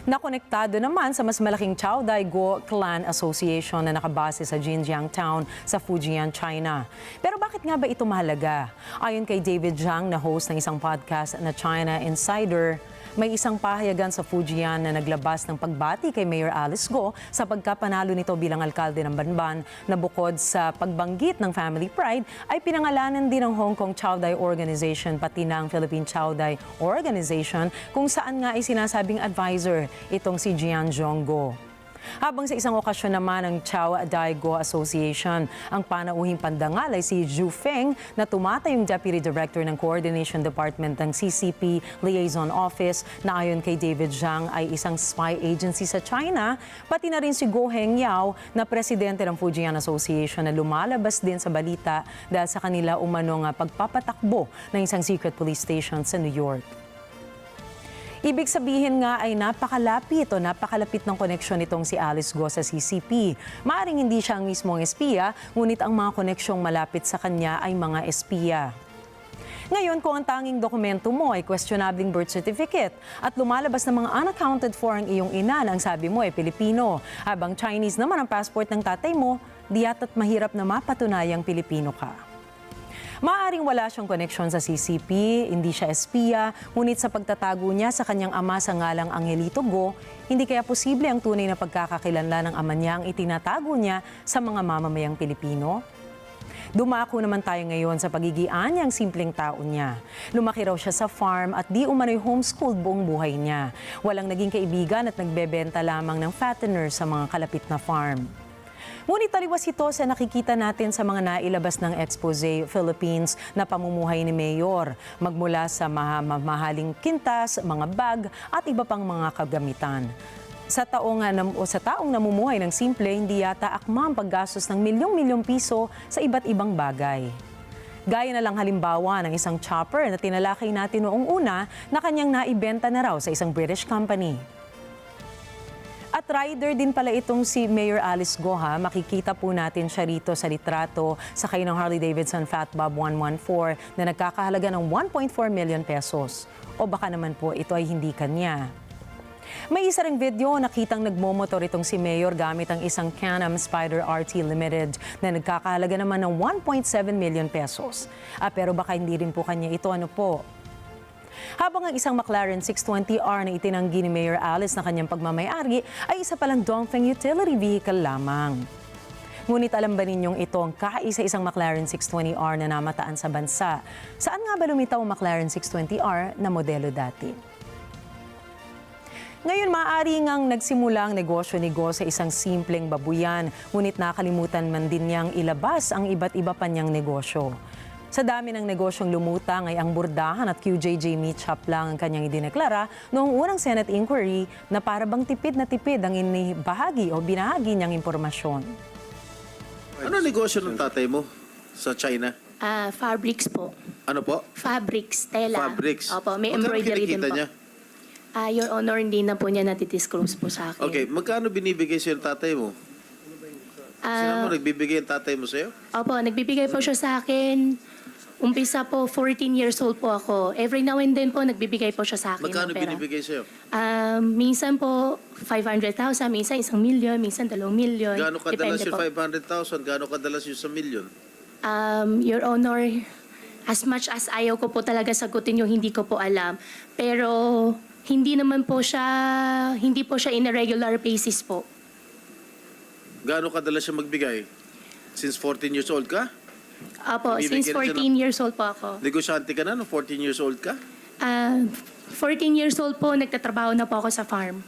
Nakonektado naman sa mas malaking Chow Tai Guo Clan Association na nakabase sa Jinjiang Town sa Fujian, China. Pero bakit nga ba ito mahalaga? Ayon kay David Zhang na host ng isang podcast na China Insider, may isang pahayagan sa Fujian na naglabas ng pagbati kay Mayor Alice Guo sa pagkapanalo nito bilang alkalde ng Banban na bukod sa pagbanggit ng family pride ay pinangalanan din ng Hong Kong Chow Tai Organization pati ng Philippine Chow Tai Organization kung saan nga ay sinasabing advisor itong si Jian Zhong Guo. Habang sa isang okasyon naman ng Chow Tai Guo Association, ang panauhing pandangal ay si Zhu Feng na tumatayong Deputy Director ng Coordination Department ng CCP Liaison Office na ayon kay David Zhang ay isang spy agency sa China, pati na rin si Guo Hengyao na presidente ng Fujian Association na lumalabas din sa balita dahil sa kanila umanong pagpapatakbo ng isang secret police station sa New York. Ibig sabihin nga ay napakalapit ng koneksyon nitong si Alice Guo sa CCP. Maaring hindi siya ang mismong espiya, ngunit ang mga koneksyong malapit sa kanya ay mga espiya. Ngayon, kung ang tanging dokumento mo ay questionabling birth certificate at lumalabas na mga unaccounted for ang iyong ina na ang sabi mo ay Pilipino, habang Chinese naman ang passport ng tatay mo, di yata't mahirap na mapatunayang Pilipino ka. Maaaring wala siyang koneksyon sa CCP, hindi siya espiya, ngunit sa pagtatago niya sa kanyang ama sa ngalang Angelito Guo, hindi kaya posible ang tunay na pagkakakilanlan ng ama niya ang itinatago niya sa mga mamamayang Pilipino? Dumako naman tayo ngayon sa pagigian niyang simpleng tao niya. Lumaki raw siya sa farm at di umano'y homeschooled buong buhay niya. Walang naging kaibigan at nagbebenta lamang ng fattener sa mga kalapit na farm. Ngunit taliwas ito sa nakikita natin sa mga nailabas ng Expose Philippines na pamumuhay ni Mayor, magmula sa mahaling kintas, mga bag at iba pang mga kagamitan. Sa taong namumuhay ng simple, hindi yata akma ang paggastos ng milyong-milyong piso sa iba't ibang bagay. Gaya na lang halimbawa ng isang chopper na tinalakay natin noong una na kanyang naibenta na raw sa isang British company. At rider din pala itong si Mayor Alice Guo. Makikita po natin siya rito sa litrato sakay ng Harley-Davidson Fatbob 114 na nagkakahalaga ng 1.4 million pesos. O baka naman po ito ay hindi kanya. May isa ring video nakitang nagmomotor itong si Mayor gamit ang isang Can-Am Spyder RT Limited na nagkakahalaga naman ng 1.7 million pesos. Pero baka hindi rin po kanya ito. Ano po? Habang ang isang McLaren 620R na itinanggi ni Mayor Alice na kanyang pagmamayari ay isa palang Dongfeng utility vehicle lamang. Ngunit alam ba ninyong ito ang kaisa-isang McLaren 620R na namataan sa bansa? Saan nga ba lumitaw ang McLaren 620R na modelo dati? Ngayon, maaari ngang nagsimula ang negosyo ni Go sa isang simpleng babuyan, ngunit nakalimutan man din niyang ilabas ang iba't iba pa niyang negosyo. Sa dami ng negosyong lumutang ay ang burdahan at QJJ meat shop lang ang kanyang idineklara noong unang Senate inquiry na para bang tipid na tipid ang inibahagi o binahagi niyang impormasyon. Ano negosyo ng tatay mo sa China? Fabrics po. Ano po? Fabrics, tela. Fabrics. Opo, may Magkano embroidery din kinikita po. niya? Your Honor, hindi na po niya natidisclose po sa akin. Okay, magkano binibigay sa'yo ng tatay mo? Sino mo nagbibigay ang tatay mo sa'yo? Opo, nagbibigay po siya sa akin. Umpisa po, 14 years old po ako. Every now and then po, nagbibigay po siya sa akin Magkano ng pera. binibigay sa'yo? Minsan po, 500,000, minsan 1 million, minsan 2 million. Gaano kadalas Depende yung po. 500,000? Gaano kadalas yung sa million? Your Honor, as much as ayaw ko po talaga sagutin yung hindi ko po alam. Pero hindi naman po siya, hindi po siya in a regular basis po. Gaano kadalas siya magbigay? Since 14 years old ka? Apo, since 14 years old po ako. Negosyante ka na no? 14 years old ka? 14 years old po, nagtatrabaho na po ako sa farm.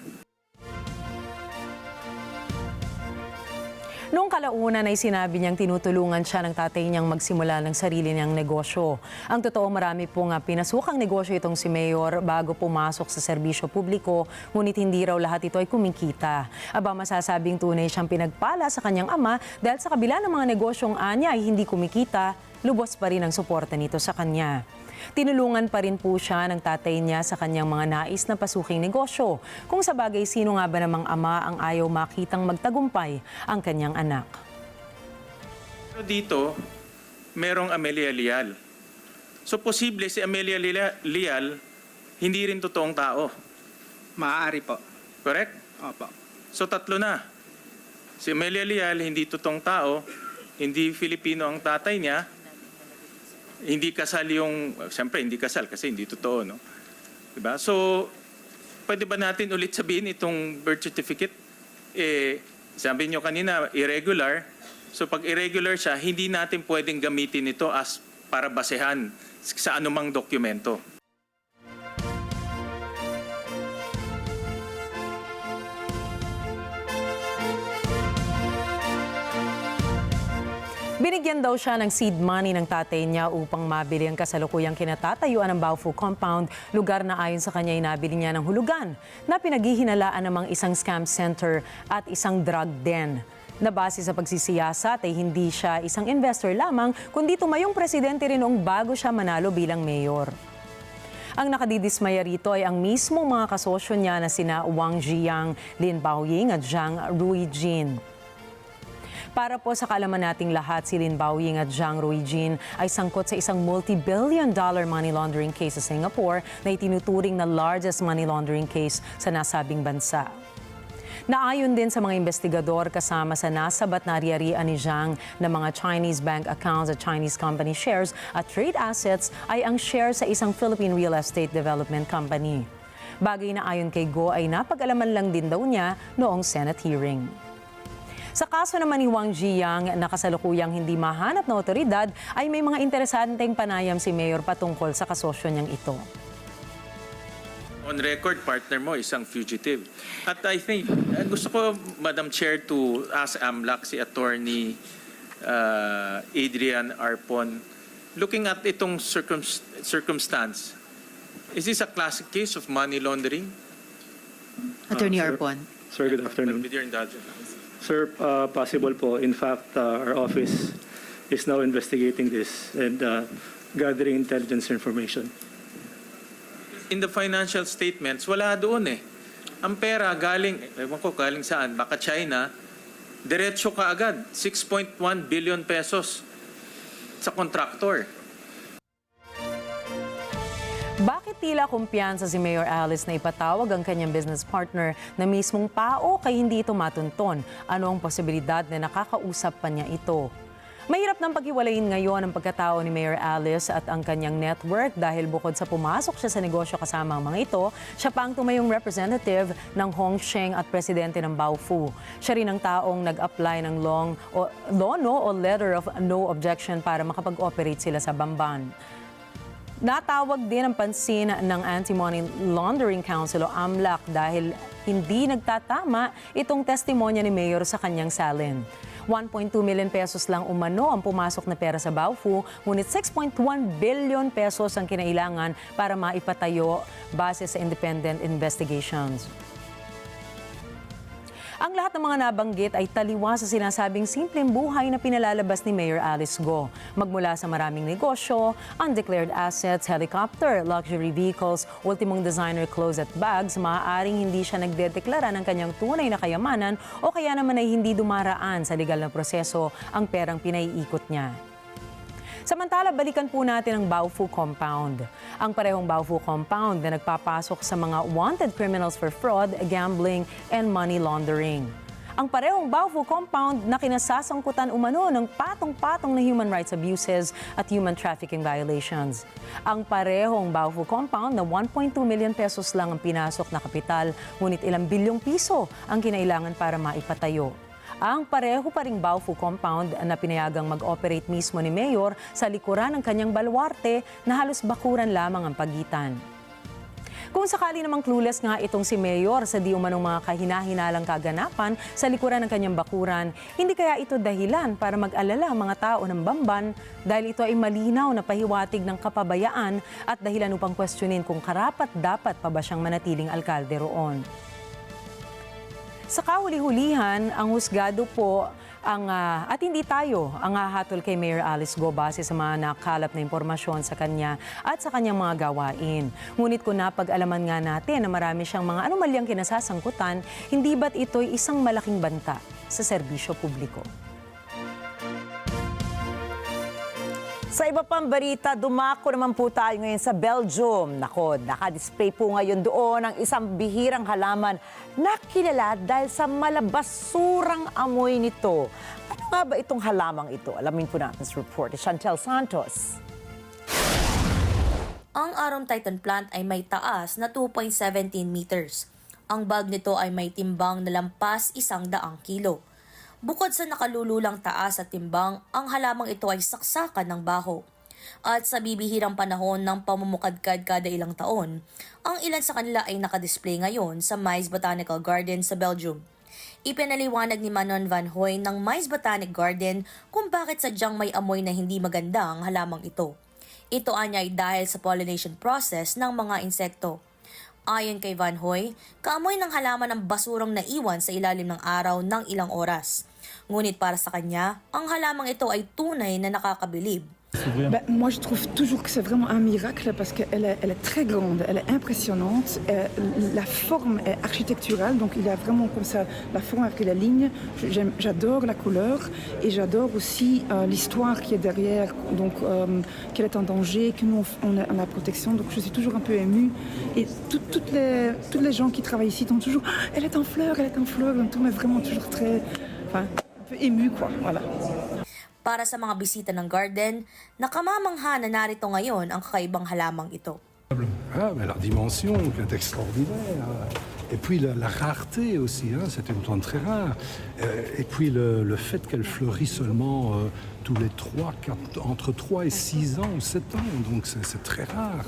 Noong kalaunan ay sinabi niyang tinutulungan siya ng tatay niyang magsimula ng sarili niyang negosyo. Ang totoo, marami pong pinasukang negosyo itong si Mayor bago pumasok sa serbisyo publiko, ngunit hindi raw lahat ito ay kumikita. Aba, masasabing tunay siyang pinagpala sa kanyang ama dahil sa kabila ng mga negosyong anya ay hindi kumikita, lubos pa rin ang suporta nito sa kanya. Tinulungan pa rin po siya ng tatay niya sa kanyang mga nais na pasuking negosyo. Kung sa bagay, sino nga ba namang ama ang ayaw makitang magtagumpay ang kanyang anak? Dito, merong Amelia Leal. So posible si Amelia Leal hindi rin totoong tao. Maaari po. Correct? Opo. So tatlo na. Si Amelia Leal hindi totoong tao, hindi Filipino ang tatay niya, hindi kasal yung, siyempre hindi kasal kasi hindi totoo, no? Diba? So, pwede ba natin ulit sabihin itong birth certificate? Sabi nyo kanina, irregular. So, pag irregular siya, hindi natin pwedeng gamitin ito as para basehan sa anumang dokumento. Binigyan daw siya ng seed money ng tatay niya upang mabili ang kasalukuyang kinatatayuan ng Baofu Compound, lugar na ayon sa kanya ay nabili niya ng hulugan na pinaghihinalaan namang isang scam center at isang drug den. Na base sa pagsisiyasat ay hindi siya isang investor lamang, kundi tumayong presidente rin noong bago siya manalo bilang mayor. Ang nakadidismaya rito ay ang mismong mga kasosyo niya na sina Wang Jiang, Lin Baoying at Zhang Ruijin. Para po sa kaalaman nating lahat, si Lin Baoying at Zhang Ruijin ay sangkot sa isang multi-billion-dollar money laundering case sa Singapore na itinuturing na largest money laundering case sa nasabing bansa. Naayon din sa mga investigador kasama sa nasabat na ari-arian ni Zhang na mga Chinese bank accounts at Chinese company shares at trade assets ay ang share sa isang Philippine real estate development company. Bagay na ayon kay Go ay napag-alaman lang din daw niya noong Senate hearing. Sa kaso naman ni Wang Jiang na kasalukuyang hindi mahanap na otoridad ay may mga interesanteng panayam si Mayor patungkol sa kasosyo niyang ito. On record, partner mo isang fugitive. At I think, gusto ko, Madam Chair, to ask AMLAC si Attorney Adrian Arpon, looking at itong circumstance, is this a classic case of money laundering? Attorney Arpon. Sir, good afternoon. With your indulgence. Sir, possible po. In fact, our office is now investigating this and gathering intelligence information. In the financial statements, wala doon eh. Ang pera galing, ewan ko galing saan, baka China, diretso ka agad, 6.1 billion pesos sa contractor. Bakit tila kumpiyansa si Mayor Alice na ipatawag ang kanyang business partner na mismong pao kay hindi ito matunton? Ano ang posibilidad na nakakausap pa niya ito? Mahirap ng paghiwalayin ngayon ang pagkatao ni Mayor Alice at ang kanyang network dahil bukod sa pumasok siya sa negosyo kasama ang mga ito, siya pa ang tumayong representative ng Hongsheng at presidente ng Baofu. Siya rin ang taong nag-apply ng law o letter of no objection para makapag-operate sila sa Bamban. Natawag din ang pansin ng Anti-Money Laundering Council o AMLAC dahil hindi nagtatama itong testimonya ni Mayor sa kanyang salin. 1.2 million pesos lang umano ang pumasok na pera sa Baofu, ngunit 6.1 billion pesos ang kinailangan para maipatayo base sa independent investigations. Ang lahat ng mga nabanggit ay taliwas sa sinasabing simpleng buhay na pinalalabas ni Mayor Alice Go. Magmula sa maraming negosyo, undeclared assets, helicopter, luxury vehicles, ultimong designer clothes at bags, maaaring hindi siya nagdedeklara ng kanyang tunay na kayamanan o kaya naman ay hindi dumaraan sa legal na proseso ang perang pinaiikot niya. Samantala, balikan po natin ang Baofu Compound. Ang parehong Baofu Compound na nagpapasok sa mga wanted criminals for fraud, gambling, and money laundering. Ang parehong Baofu Compound na kinasasangkutan umano ng patong-patong na human rights abuses at human trafficking violations. Ang parehong Baofu Compound na 1.2 million pesos lang ang pinasok na kapital, ngunit ilang bilyong piso ang kinailangan para maipatayo. Ang pareho pa ring Baofu Compound na pinayagang mag-operate mismo ni Mayor sa likuran ng kanyang baluarte na halos bakuran lamang ang pagitan. Kung sakali namang clueless nga itong si Mayor sa di umanong mga kahina-hinalang kaganapan sa likuran ng kanyang bakuran, hindi kaya ito dahilan para mag-alala ang mga tao ng Bamban dahil ito ay malinaw na pahiwatig ng kapabayaan at dahilan upang questionin kung karapat-dapat pa ba siyang manatiling alkalde roon. Sa kahuli-hulihan, ang husgado po at hindi tayo ang hahatol kay Mayor Alice Go base sa mga nakalap na impormasyon sa kanya at sa kanyang mga gawain. Ngunit kung napag-alaman nga natin na marami siyang mga anomalyang kinasasangkutan, hindi ba't ito'y isang malaking banta sa serbisyo publiko? Sa iba pang balita, dumako naman po tayo ngayon sa Belgium. Nako, nakadisplay po ngayon doon ang isang bihirang halaman na kilala dahil sa malabasurang amoy nito. Ano nga ba itong halamang ito? Alamin po natin sa report ni Chantel Santos. Ang Arum Titan plant ay may taas na 2.17 meters. Ang bulb nito ay may timbang na lampas 100 kilo. Bukod sa nakalululang taas at timbang, ang halamang ito ay saksakan ng baho. At sa bibihirang panahon ng pamumukadkad kada ilang taon, ang ilan sa kanila ay nakadisplay ngayon sa Mais Botanical Garden sa Belgium. Ipinaliwanag ni Manon Van Hoy ng Mais Botanic Garden kung bakit sadyang may amoy na hindi maganda ang halamang ito. Ito anya ay dahil sa pollination process ng mga insekto. Ayon kay Van Hoy, kaamoy ng halaman ang basurang naiwan sa ilalim ng araw ng ilang oras. Ngunit para sa kanya, ang halamang ito ay tunay na nakakabilib. Moi, je trouve toujours que c'est vraiment un miracle parce qu'elle est très grande, elle est impressionnante. La forme est architecturale, donc il y a vraiment comme ça la forme avec la ligne. J'adore la couleur et j'adore aussi l'histoire qui est derrière, donc qu'elle est en danger, que nous on a la protection. Donc je suis toujours un peu émue et toutes les gens qui travaillent ici sont toujours elle est en fleurs, tout mais vraiment toujours très, un peu émue quoi, voilà. Para sa mga bisita ng garden, nakamamangha na narito ngayon ang kakaibang halamang ito. Ah, mais la dimension est extraordinaire. Et puis la rareté aussi, hein, c'est une plante très rare. Et puis le fait qu'elle fleurit seulement tous les entre 3 et 6 ans ou 7 ans, donc c'est très rare.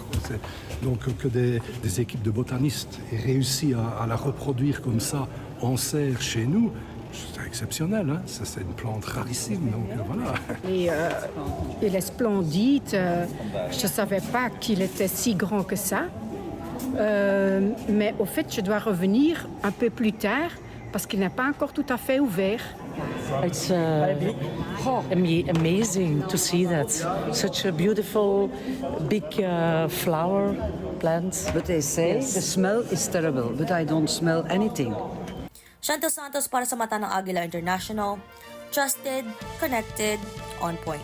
Donc que des équipes de botanistes aient réussi à la reproduire comme ça en serre chez nous, c'est exceptionnel, hein? C'est une plante rarissime, donc voilà. Il est splendide. Je ne savais pas qu'il était si grand que ça. Mais au fait, je dois revenir un peu plus tard parce qu'il n'est pas encore tout à fait ouvert. It's amazing to see that. Such a beautiful, big flower plant. But they say the smell is terrible, but I don't smell anything. Chantel Santos para sa Mata ng Agila International. Trusted, connected, on point.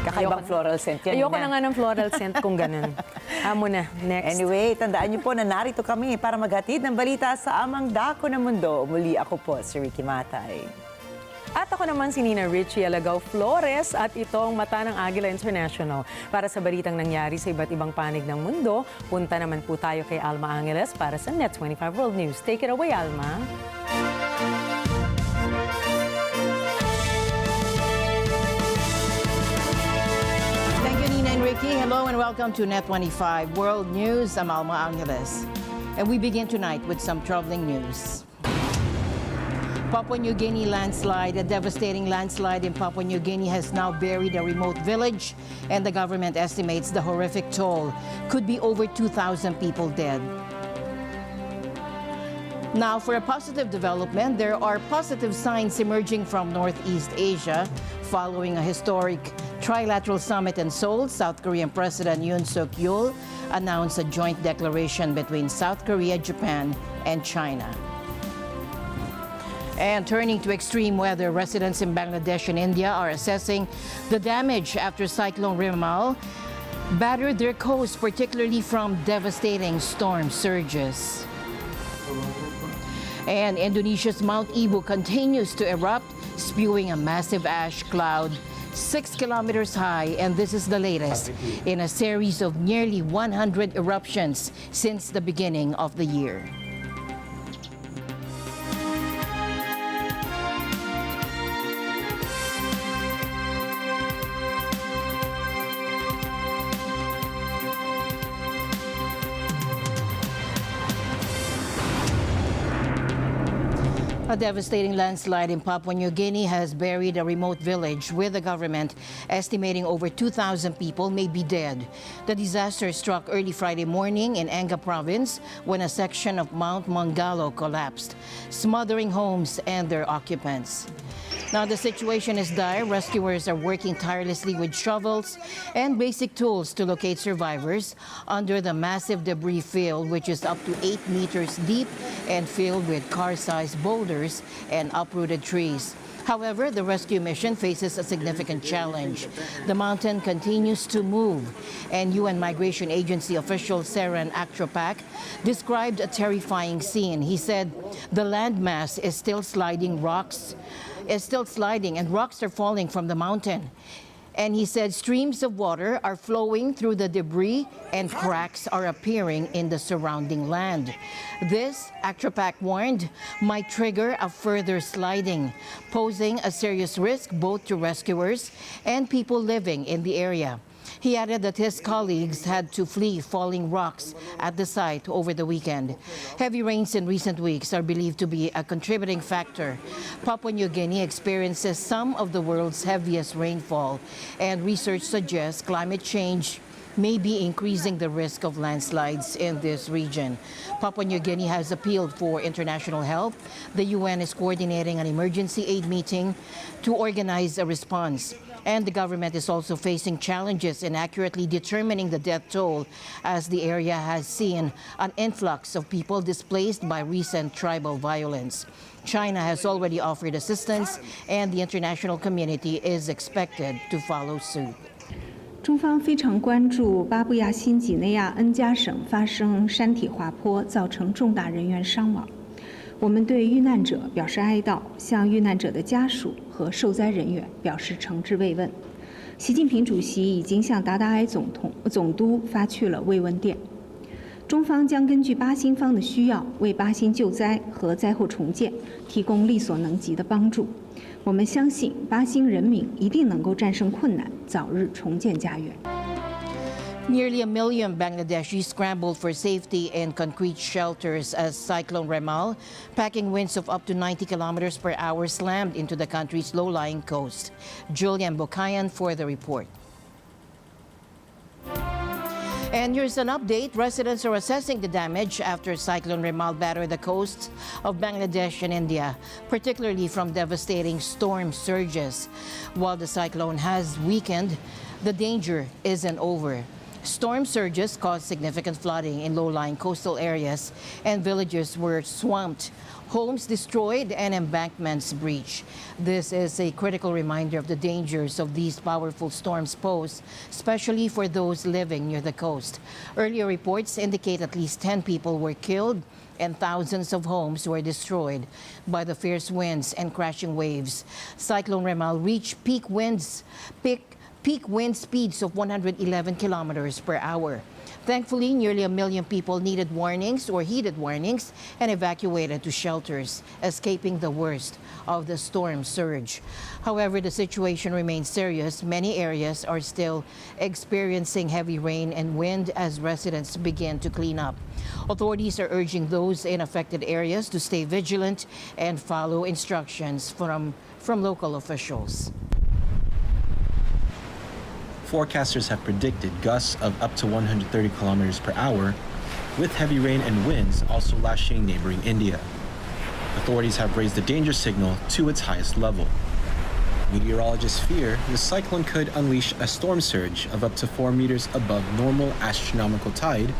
Kakaibang floral scent yan. Ayoko na nga ng floral scent kung ganun. Amo na, next. Anyway, tandaan niyo po na narito kami para maghatid ng balita sa amang dako ng mundo. Muli ako po, si Ricky Matay. At ako naman si Nina Richie Alagaw Flores at itong Mata ng Agila International. Para sa balitang nangyari sa iba't ibang panig ng mundo, punta naman po tayo kay Alma Angeles para sa Net25 World News. Take it away, Alma. Ricky, hello and welcome to Net25 World News. I'm Alma Angeles. And we begin tonight with some troubling news. Papua New Guinea landslide. A devastating landslide in Papua New Guinea has now buried a remote village, and the government estimates the horrific toll could be over 2,000 people dead. Now, for a positive development, there are positive signs emerging from Northeast Asia following a historic trilateral summit in Seoul. South Korean President Yoon Suk-yeol announced a joint declaration between South Korea, Japan, and China. And turning to extreme weather, residents in Bangladesh and India are assessing the damage after Cyclone Rimal battered their coast, particularly from devastating storm surges. And Indonesia's Mount Ibu continues to erupt, spewing a massive ash cloud 6 kilometers high, and this is the latest in a series of nearly 100 eruptions since the beginning of the year. A devastating landslide in Papua New Guinea has buried a remote village, with the government estimating over 2,000 people may be dead. The disaster struck early Friday morning in Enga province when a section of Mount Mongalo collapsed, smothering homes and their occupants. Now the situation is dire. Rescuers are working tirelessly with shovels and basic tools to locate survivors under the massive debris field, which is up to 8 meters deep and filled with car-sized boulders and uprooted trees. However, the rescue mission faces a significant challenge. The mountain continues to move, and UN Migration Agency official Seren Aktropak described a terrifying scene. He said the landmass is still sliding and rocks are falling from the mountain. And he said streams of water are flowing through the debris and cracks are appearing in the surrounding land. This, Aktropak warned, might trigger a further sliding, posing a serious risk both to rescuers and people living in the area. He added that his colleagues had to flee falling rocks at the site over the weekend. Heavy rains in recent weeks are believed to be a contributing factor. Papua New Guinea experiences some of the world's heaviest rainfall, and research suggests climate change may be increasing the risk of landslides in this region. Papua New Guinea has appealed for international help. The UN is coordinating an emergency aid meeting to organize a response. And the government is also facing challenges in accurately determining the death toll, as the area has seen an influx of people displaced by recent tribal violence. China has already offered assistance, and the international community is expected to follow suit. 中方非常关注巴布亚新几内亚恩加省发生山体滑坡，造成重大人员伤亡。我们对遇难者表示哀悼，向遇难者的家属和受灾人员表示诚挚慰问。习近平主席已经向达达埃总督发去了慰问电。中方将根据巴新方的需要，为巴新救灾和灾后重建提供力所能及的帮助。我们相信巴新人民一定能够战胜困难，早日重建家园。 Nearly 1 million Bangladeshis scrambled for safety in concrete shelters as Cyclone Rimal, packing winds of up to 90 kilometers per hour, slammed into the country's low-lying coast. Julian Bokayan for the report. And here's an update. Residents are assessing the damage after Cyclone Rimal battered the coasts of Bangladesh and India, particularly from devastating storm surges. While the cyclone has weakened, the danger isn't over. Storm surges caused significant flooding in low-lying coastal areas, and villages were swamped, homes destroyed, and embankments breached. This is a critical reminder of the dangers of these powerful storms pose, especially for those living near the coast. Earlier reports indicate at least 10 people were killed and thousands of homes were destroyed by the fierce winds and crashing waves. Cyclone Rimal reached peak wind speeds of 111 kilometers per hour. Thankfully, nearly 1 million people needed warnings or heeded warnings and evacuated to shelters, escaping the worst of the storm surge. However, the situation remains serious. Many areas are still experiencing heavy rain and wind as residents begin to clean up. Authorities are urging those in affected areas to stay vigilant and follow instructions from local officials. Forecasters have predicted gusts of up to 130 kilometers per hour, with heavy rain and winds also lashing neighboring India. Authorities have raised the danger signal to its highest level. Meteorologists fear the cyclone could unleash a storm surge of up to 4 meters above normal astronomical tide,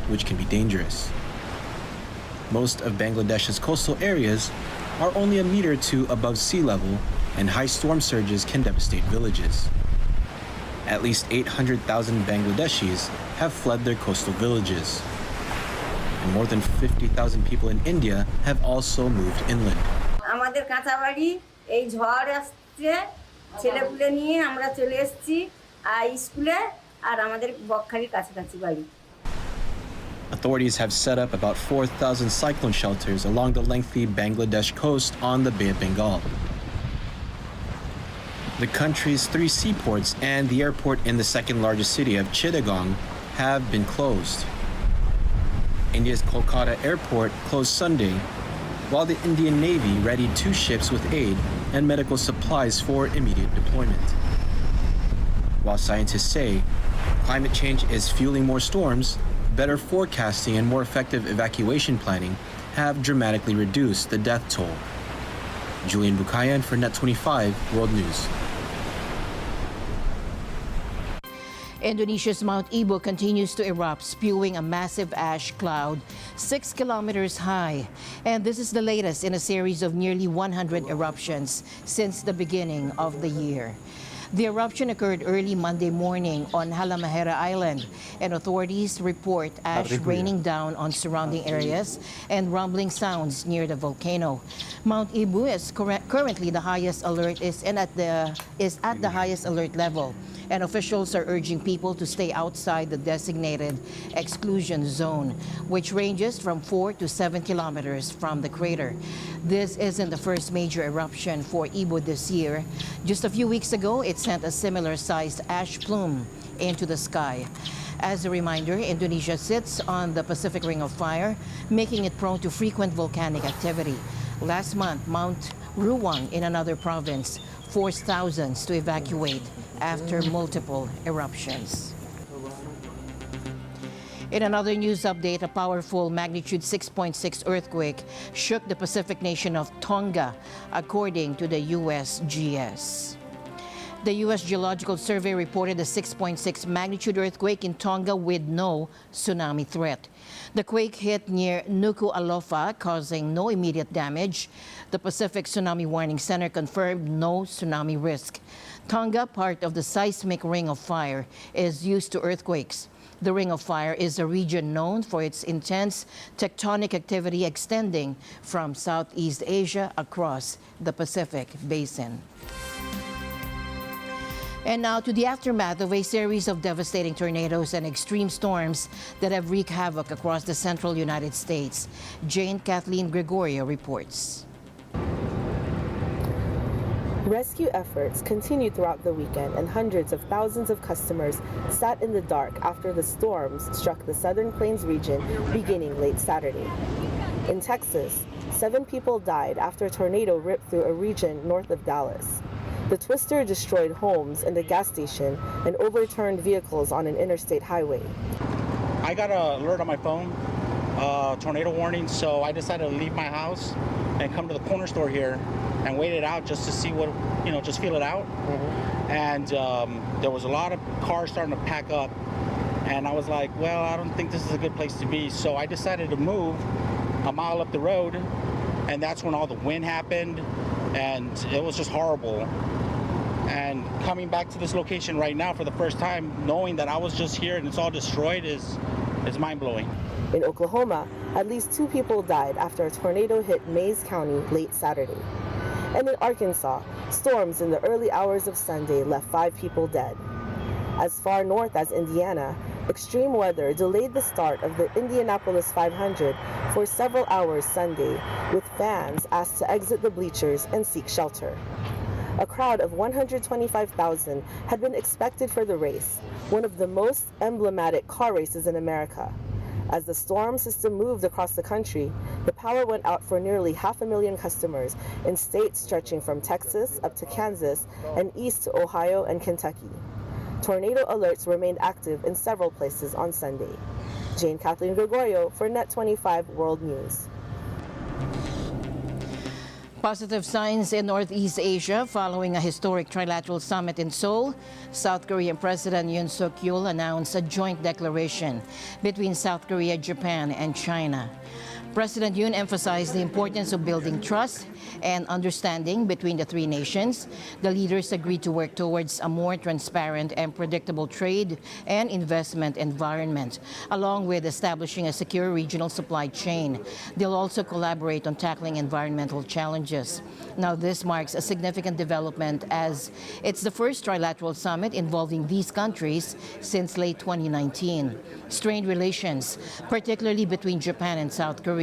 which can be dangerous. Most of Bangladesh's coastal areas are only a meter or two above sea level, and high storm surges can devastate villages. At least 800,000 Bangladeshis have fled their coastal villages. And more than 50,000 people in India have also moved inland. আমাদের কাঁচাবাড়ি এই ঝড় আসছে ছেলেপুলে নিয়ে আমরা চলে এসেছি স্কুলে আর আমাদের বকখালির কাছাকাছি বাড়ি Authorities have set up about 4,000 cyclone shelters along the lengthy Bangladesh coast on the Bay of Bengal. The country's 3 seaports and the airport in the second largest city of Chittagong have been closed. India's Kolkata airport closed Sunday, while the Indian Navy readied 2 ships with aid and medical supplies for immediate deployment. While scientists say climate change is fueling more storms, better forecasting and more effective evacuation planning have dramatically reduced the death toll. Julian Bukayan for Net 25 World News. Indonesia's Mount Ibu continues to erupt, spewing a massive ash cloud 6 kilometers high. And this is the latest in a series of nearly 100 eruptions since the beginning of the year. The eruption occurred early Monday morning on Halmahera Island, and authorities report ash raining down on surrounding areas and rumbling sounds near the volcano. Mount Ibu is currently the highest alert is at the highest alert level, and officials are urging people to stay outside the designated exclusion zone, which ranges from 4 to 7 kilometers from the crater. This isn't the first major eruption for Ibu this year. Just a few weeks ago, it sent a similar-sized ash plume into the sky. As a reminder, Indonesia sits on the Pacific Ring of Fire, making it prone to frequent volcanic activity. Last month, Mount Ruwang in another province forced thousands to evacuate after multiple eruptions. In another news update, a powerful magnitude 6.6 earthquake shook the Pacific nation of Tonga, according to the USGS. The U.S. Geological Survey reported a 6.6 magnitude earthquake in Tonga with no tsunami threat. The quake hit near Nuku'alofa, causing no immediate damage. The Pacific Tsunami Warning Center confirmed no tsunami risk. Tonga, part of the seismic Ring of Fire, is used to earthquakes. The Ring of Fire is a region known for its intense tectonic activity extending from Southeast Asia across the Pacific Basin. And now to the aftermath of a series of devastating tornadoes and extreme storms that have wreaked havoc across the central United States. Jane Kathleen Gregorio reports. Rescue efforts continued throughout the weekend, and hundreds of thousands of customers sat in the dark after the storms struck the Southern Plains region beginning late Saturday. In Texas, 7 people died after a tornado ripped through a region north of Dallas. The twister destroyed homes and a gas station and overturned vehicles on an interstate highway. I got an alert on my phone, tornado warning, so I decided to leave my house and come to the corner store here and wait it out just to see what, just feel it out. And there was a lot of cars starting to pack up, and I was like, well, I don't think this is a good place to be. So I decided to move a mile up the road, and that's when all the wind happened, and it was just horrible. And coming back to this location right now for the first time, knowing that I was just here and it's all destroyed is mind-blowing. In Oklahoma, at least 2 people died after a tornado hit Mays County late Saturday. And in Arkansas, storms in the early hours of Sunday left 5 people dead. As far north as Indiana, extreme weather delayed the start of the Indianapolis 500 for several hours Sunday, with fans asked to exit the bleachers and seek shelter. A crowd of 125,000 had been expected for the race, one of the most emblematic car races in America. As the storm system moved across the country, the power went out for nearly 500,000 customers in states stretching from Texas up to Kansas and east to Ohio and Kentucky. Tornado alerts remained active in several places on Sunday. Jane Kathleen Gregorio for Net 25 World News. Positive signs in Northeast Asia following a historic trilateral summit in Seoul. South Korean President Yoon Suk-yeol announced a joint declaration between South Korea, Japan, and China. President Yoon emphasized the importance of building trust and understanding between the 3 nations. The leaders agreed to work towards a more transparent and predictable trade and investment environment, along with establishing a secure regional supply chain. They'll also collaborate on tackling environmental challenges. Now, this marks a significant development as it's the first trilateral summit involving these countries since late 2019. Strained relations, particularly between Japan and South Korea,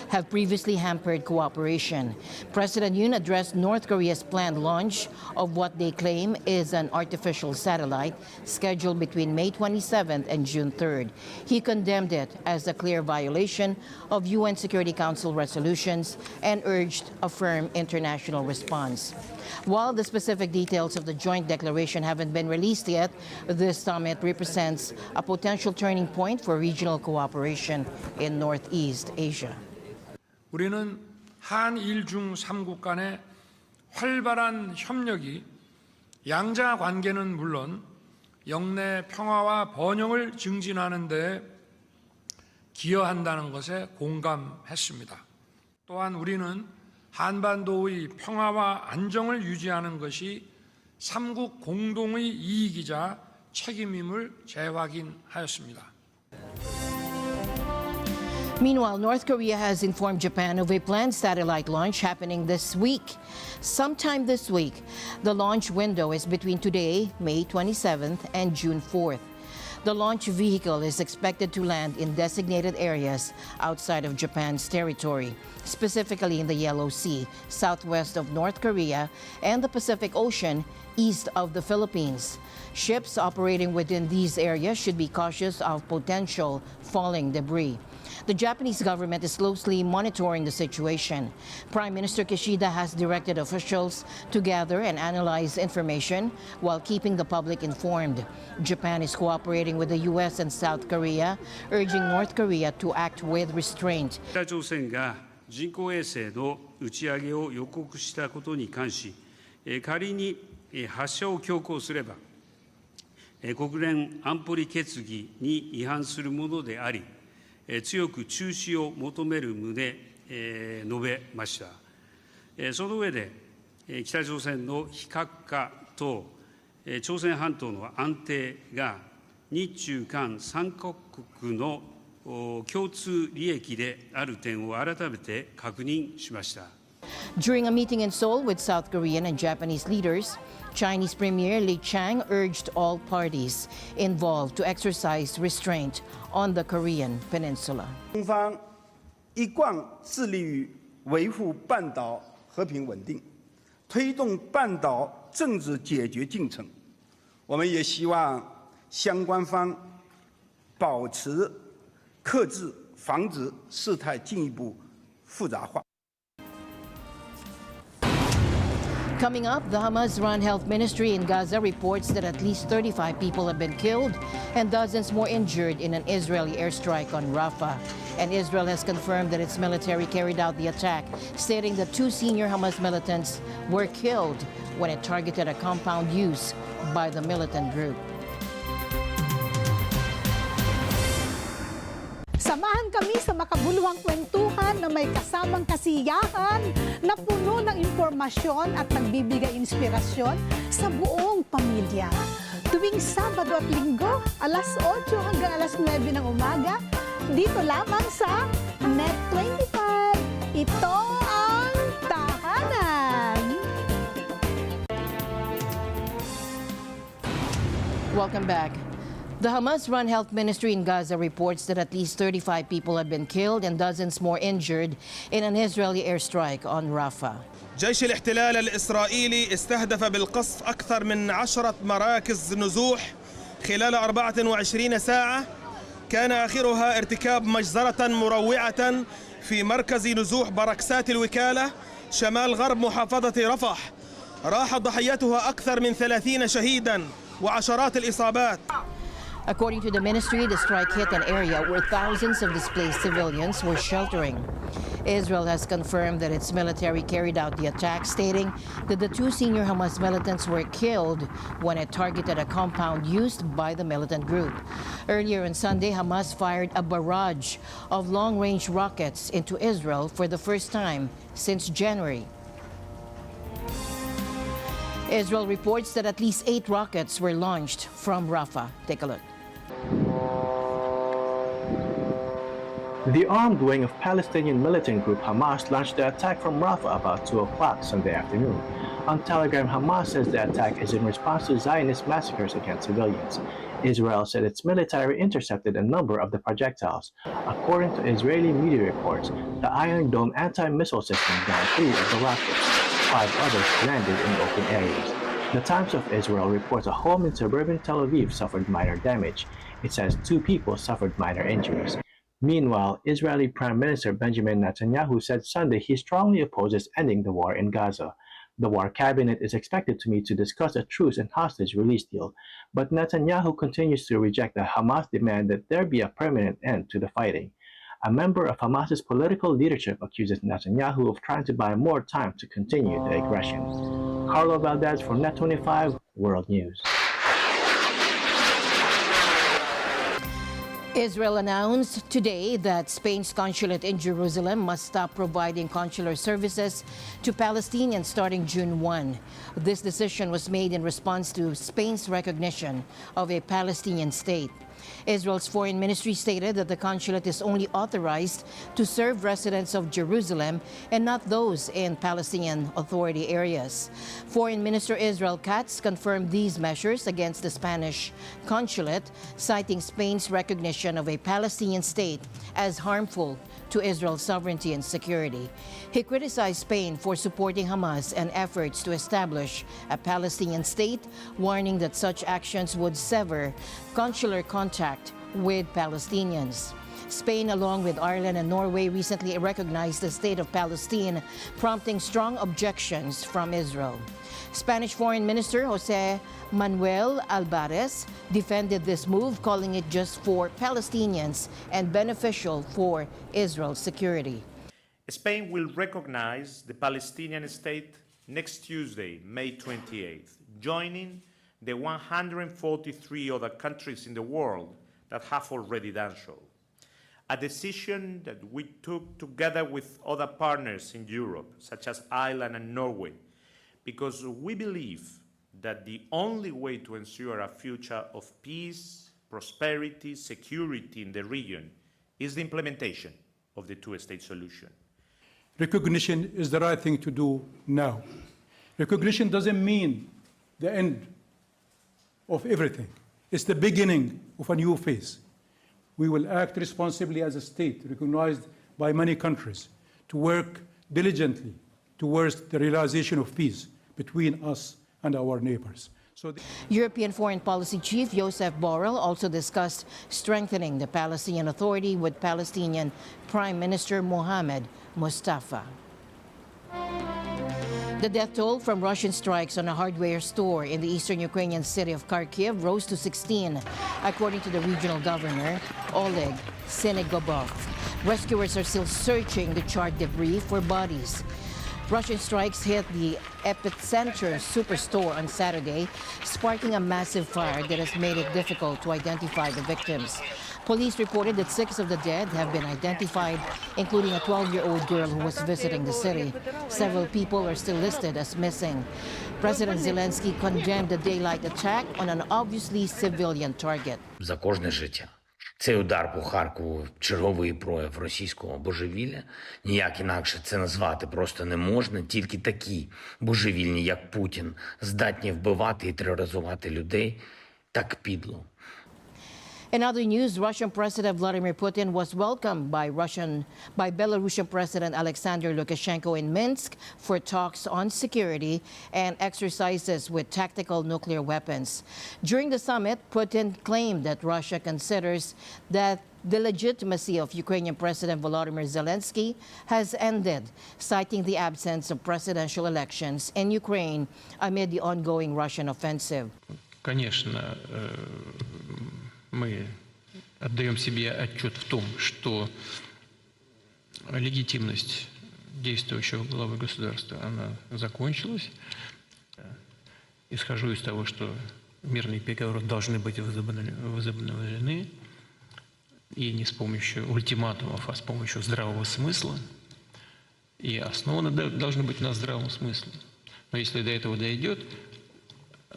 have previously hampered cooperation. President Yoon addressed North Korea's planned launch of what they claim is an artificial satellite scheduled between May 27th and June 3rd. He condemned it as a clear violation of UN Security Council resolutions and urged a firm international response. While the specific details of the joint declaration haven't been released yet, this summit represents a potential turning point for regional cooperation in Northeast Asia. 우리는 한일 중 3국 간의 활발한 협력이 양자 관계는 물론 영내 평화와 번영을 증진하는 데 기여한다는 것에 공감했습니다. 또한 우리는 한반도의 평화와 안정을 유지하는 것이 3국 공동의 이익이자 책임임을 재확인하였습니다. Meanwhile, North Korea has informed Japan of a planned satellite launch happening this week. Sometime this week, the launch window is between today, May 27th, and June 4th. The launch vehicle is expected to land in designated areas outside of Japan's territory, specifically in the Yellow Sea, southwest of North Korea, and the Pacific Ocean, east of the Philippines. Ships operating within these areas should be cautious of potential falling debris. The Japanese government is closely monitoring the situation. Prime Minister Kishida has directed officials to gather and analyze information while keeping the public informed. Japan is cooperating with the U.S. and South Korea, urging North Korea to act with restraint. 北朝鮮が人工衛星の打ち上げを予告したことに関し、仮に発射を強行すれば、国連安保理決議に違反するものであり、強く中止を求める旨、述べました。その上で、北朝鮮の非核化と朝鮮半島の安定が日中韓3カ国の共通利益である点を改めて確認しました。During a meeting in Seoul with South Korean and Japanese leaders, Chinese Premier Li Chang urged all parties involved to exercise restraint on the Korean peninsula. 中方一贯致力于维护半岛和平稳定，推动半岛政治解决进程。我们也希望相关方保持克制，防止事态进一步复杂化。 Coming up, the Hamas-run health ministry in Gaza reports that at least 35 people have been killed and dozens more injured in an Israeli airstrike on Rafah. And Israel has confirmed that its military carried out the attack, stating that 2 senior Hamas militants were killed when it targeted a compound used by the militant group. Samahan kami sa makabuluhang kwentuhan na may kasamang kasiyahan na puno ng impormasyon at nagbibigay inspirasyon sa buong pamilya. Tuwing Sabado at Linggo, alas 8 hanggang alas 9 ng umaga, dito lamang sa Net 25. Ito ang Tahanan. Welcome back. The Hamas-run health ministry in Gaza reports that at least 35 people have been killed and dozens more injured in an Israeli airstrike on Rafah. جيش الاحتلال الإسرائيلي استهدف بالقصف أكثر من 10 مراكز نزوح خلال 24 ساعة، كان آخرها ارتكاب مجزرة مروعة في مركز نزوح بركسات الوكالة شمال غرب محافظة رفح، راح ضحيتها أكثر من 30 شهيدا وعشرات الإصابات. According to the ministry, the strike hit an area where thousands of displaced civilians were sheltering. Israel has confirmed that its military carried out the attack, stating that the 2 senior Hamas militants were killed when it targeted a compound used by the militant group. Earlier on Sunday, Hamas fired a barrage of long-range rockets into Israel for the first time since January. Israel reports that at least 8 rockets were launched from Rafah. Take a look. The armed wing of Palestinian militant group Hamas launched the attack from Rafah about 2 o'clock Sunday afternoon. On Telegram, Hamas says the attack is in response to Zionist massacres against civilians. Israel said its military intercepted a number of the projectiles. According to Israeli media reports, the Iron Dome anti-missile system downed 3 of the rockets. 5 others landed in open areas. The Times of Israel reports a home in suburban Tel Aviv suffered minor damage. It says 2 people suffered minor injuries. Meanwhile, Israeli Prime Minister Benjamin Netanyahu said Sunday he strongly opposes ending the war in Gaza. The war cabinet is expected to meet to discuss a truce and hostage release deal, but Netanyahu continues to reject the Hamas demand that there be a permanent end to the fighting. A member of Hamas's political leadership accuses Netanyahu of trying to buy more time to continue the aggression. Carlo Valdez for Net 25 World News. Israel announced today that Spain's consulate in Jerusalem must stop providing consular services to Palestinians starting June 1. This decision was made in response to Spain's recognition of a Palestinian state. Israel's foreign ministry stated that the consulate is only authorized to serve residents of Jerusalem and not those in Palestinian Authority areas. Foreign Minister Israel Katz confirmed these measures against the Spanish consulate, citing Spain's recognition of a Palestinian state as harmful to Israel's sovereignty and security. He criticized Spain for supporting Hamas and efforts to establish a Palestinian state, warning that such actions would sever consular contact with Palestinians. Spain, along with Ireland and Norway, recently recognized the state of Palestine, prompting strong objections from Israel. Spanish Foreign Minister José Manuel Álvarez defended this move, calling it just for Palestinians and beneficial for Israel's security. Spain will recognize the Palestinian state next Tuesday, May 28th, joining the 143 other countries in the world that have already done so. A decision that we took together with other partners in Europe, such as Ireland and Norway, because we believe that the only way to ensure a future of peace, prosperity, security in the region is the implementation of the two-state solution. Recognition is the right thing to do now. Recognition doesn't mean the end of everything. It's the beginning of a new phase. We will act responsibly as a state recognized by many countries to work diligently towards the realization of peace between us and our neighbors. European Foreign Policy Chief Joseph Borrell also discussed strengthening the Palestinian Authority with Palestinian Prime Minister Mohammed Mustafa. The death toll from Russian strikes on a hardware store in the eastern Ukrainian city of Kharkiv rose to 16, according to the regional governor, Oleg Senegobov. Rescuers are still searching the charred debris for bodies. Russian strikes hit the epicenter superstore on Saturday, sparking a massive fire that has made it difficult to identify the victims. Police reported that 6 of the dead have been identified, including a 12-year-old girl who was visiting the city. Several people are still listed as missing. President Zelensky condemned the daylight attack on an obviously civilian target. За кожне життя. Цей удар по Харкову – черговий прояв російського божевілля. Ніяк інакше це назвати просто не можна. Тільки такі божевільні, як Путін, здатні вбивати і тероризувати людей так підло. In other news, Russian President Vladimir Putin was welcomed by Belarusian President Alexander Lukashenko in Minsk for talks on security and exercises with tactical nuclear weapons. During the summit, Putin claimed that Russia considers that the legitimacy of Ukrainian President Volodymyr Zelensky has ended, citing the absence of presidential elections in Ukraine amid the ongoing Russian offensive. Конечно, мы отдаем себе отчет в том, что легитимность действующего главы государства, она закончилась. Исхожу из того, что мирные переговоры должны быть возобновлены, и не с помощью ультиматумов, а с помощью здравого смысла. И основаны должны быть на здравом смысле. Но если до этого дойдет,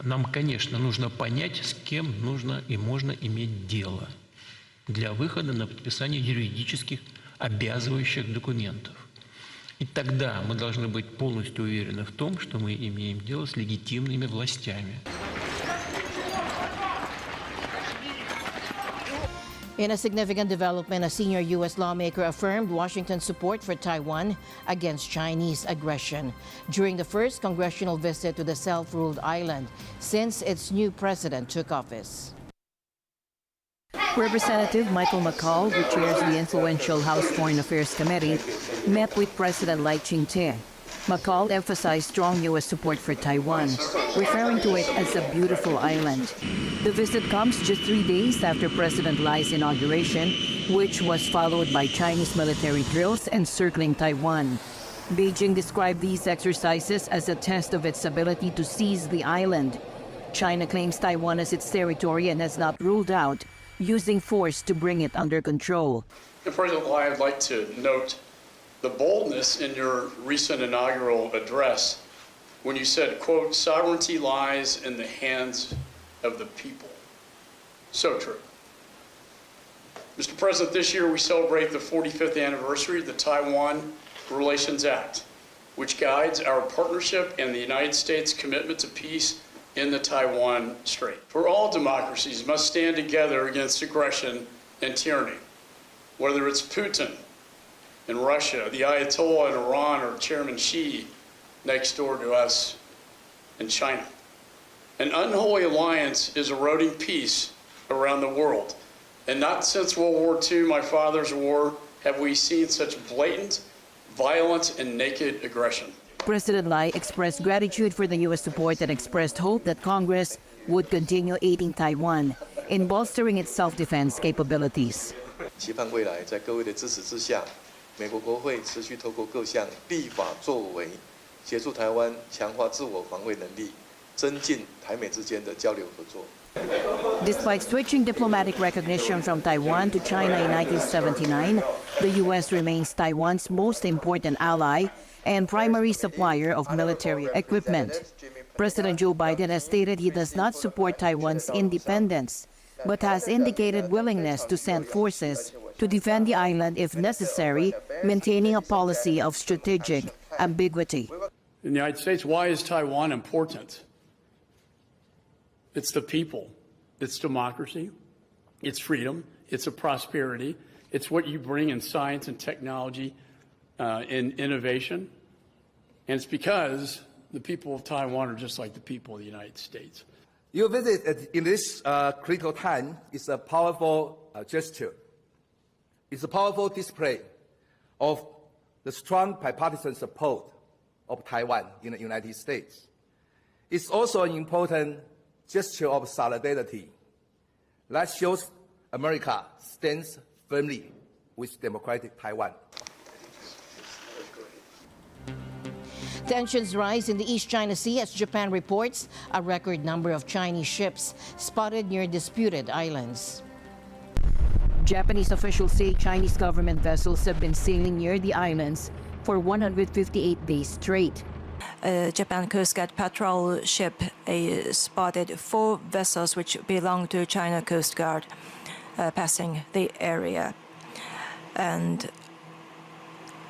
нам, конечно, нужно понять, с кем нужно и можно иметь дело для выхода на подписание юридических обязывающих документов. И тогда мы должны быть полностью уверены в том, что мы имеем дело с легитимными властями. In a significant development, a senior U.S. lawmaker affirmed Washington's support for Taiwan against Chinese aggression during the first congressional visit to the self-ruled island since its new president took office. Representative Michael McCall, who chairs the influential House Foreign Affairs Committee, met with President Lai Ching-te. McCall emphasized strong U.S. support for Taiwan, referring to it as a beautiful island. The visit comes just 3 days after President Lai's inauguration, which was followed by Chinese military drills encircling Taiwan. Beijing described these exercises as a test of its ability to seize the island. China claims Taiwan as its territory and has not ruled out using force to bring it under control. And President Lai, I'd like to note the boldness in your recent inaugural address when you said, quote, "Sovereignty lies in the hands of the people." So true. Mr. President, this year we celebrate the 45th anniversary of the Taiwan Relations Act, which guides our partnership and the United States' commitment to peace in the Taiwan Strait. For all democracies must stand together against aggression and tyranny, whether it's Putin in Russia, the Ayatollah in Iran, or Chairman Xi next door to us in China. An unholy alliance is eroding peace around the world. And not since World War II, my father's war, have we seen such blatant, violent, and naked aggression. President Lai expressed gratitude for the U.S. support and expressed hope that Congress would continue aiding Taiwan in bolstering its self-defense capabilities. 期盼未来在各位的支持之下，美国国会持续透过各项立法作为，协助台湾强化自我防卫能力，增进台美之间的交流合作。 Despite switching diplomatic recognition from Taiwan to China in 1979, the U.S. remains Taiwan's most important ally and primary supplier of military equipment. President Joe Biden has stated he does not support Taiwan's independence, but has indicated willingness to send forces to defend the island if necessary, maintaining a policy of strategic ambiguity. In the United States, why is Taiwan important? It's the people, it's democracy, it's freedom, it's a prosperity, it's what you bring in science and technology, in innovation, and it's because the people of Taiwan are just like the people of the United States. Your visit in this critical time is a powerful gesture. It's a powerful display of the strong bipartisan support of Taiwan in the United States. It's also an important gesture of solidarity that shows America stands firmly with democratic Taiwan. Tensions rise in the East China Sea as Japan reports a record number of Chinese ships spotted near disputed islands. Japanese officials say Chinese government vessels have been sailing near the islands for 158 days straight. Japan Coast Guard patrol ship spotted 4 vessels which belong to China Coast Guard. passing the area, and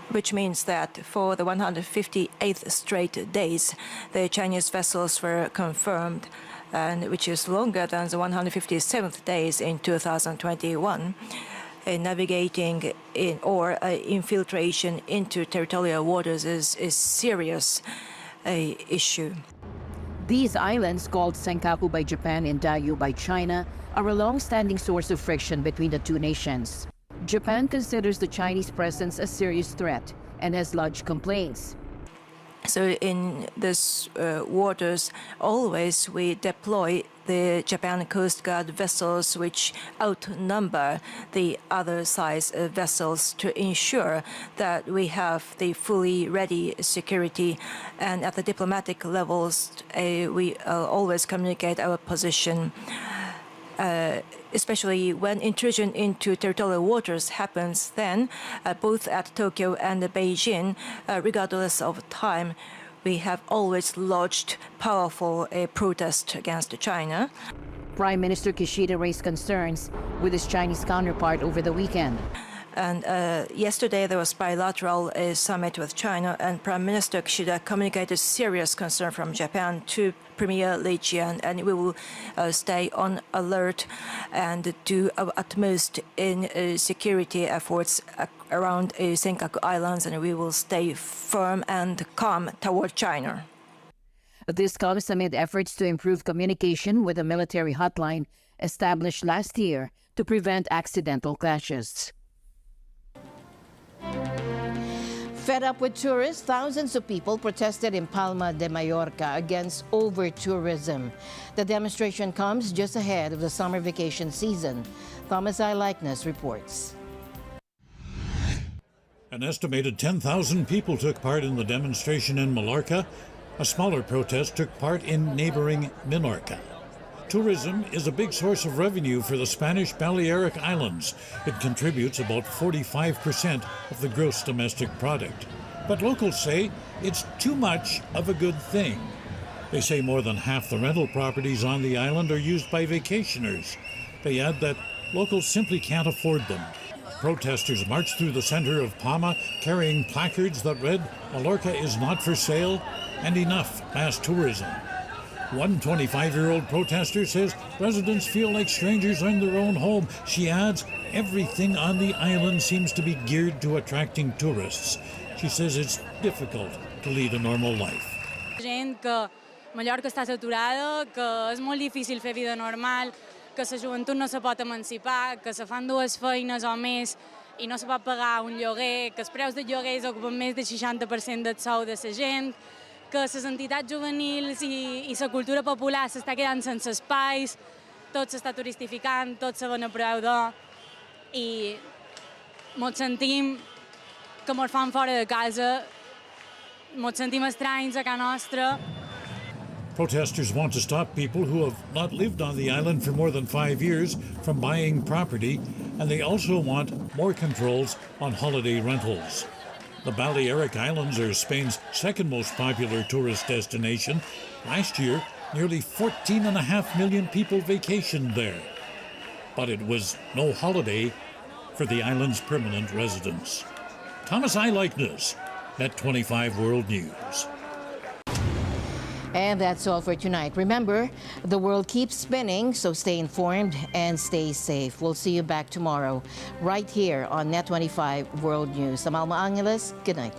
which means that for the 158th straight days, the Chinese vessels were confirmed, and which is longer than the 157th days in 2021. Navigating in or infiltration into territorial waters is serious issue. These islands, called Senkaku by Japan and Diaoyu by China, are a long-standing source of friction between the two nations. Japan considers the Chinese presence a serious threat and has lodged complaints. So in these waters, always we deploy the Japan Coast Guard vessels, which outnumber the other size vessels, to ensure that we have the fully ready security. And at the diplomatic levels, we always communicate our position. Especially when intrusion into territorial waters happens, then both at Tokyo and Beijing, regardless of time, we have always lodged powerful protest against China. Prime Minister Kishida raised concerns with his Chinese counterpart over the weekend. And yesterday there was bilateral summit with China, and Prime Minister Kishida communicated serious concern from Japan to Premier Li Jian, and we will stay on alert and do our utmost in security efforts around Senkaku Islands, and we will stay firm and calm toward China. This comes amid efforts to improve communication with a military hotline established last year to prevent accidental clashes. Fed up with tourists, thousands of people protested in Palma de Mallorca against over-tourism. The demonstration comes just ahead of the summer vacation season. Thomas I. Likeness reports. An estimated 10,000 people took part in the demonstration in Mallorca. A smaller protest took part in neighboring Minorca. Tourism is a big source of revenue for the Spanish Balearic Islands. It contributes about 45% of the gross domestic product. But locals say it's too much of a good thing. They say more than half the rental properties on the island are used by vacationers. They add that locals simply can't afford them. Protesters marched through the center of Palma carrying placards that read, "Mallorca is not for sale," and "Enough mass tourism." One 25-year-old protester says residents feel like strangers in their own home. She adds, everything on the island seems to be geared to attracting tourists. She says it's difficult to lead a normal life. Gent que Mallorca està saturada, que és molt difícil fer vida normal, que la joventut no se pot emancipar, que se fan dues feines o més i no se pot pagar un lloguer, que els preus de lloguers ocupen més del 60% del sou de la gent, que les entitats juvenils i la cultura popular s'està quedant sense espais, tot s'està turistificant, tot se ven a preu d'or, i ens sentim que ens fan fora de casa, ens sentim estranys a casa nostra. Protesters want to stop people who have not lived on the island for more than 5 years from buying property, and they also want more controls on holiday rentals. The Balearic Islands are Spain's second most popular tourist destination. Last year, nearly 14.5 million people vacationed there. But it was no holiday for the island's permanent residents. Thomas I. Likeness, Net 25 World News. And that's all for tonight. Remember, the world keeps spinning, so stay informed and stay safe. We'll see you back tomorrow, right here on Net 25 World News. I'm Alma Angeles. Good night.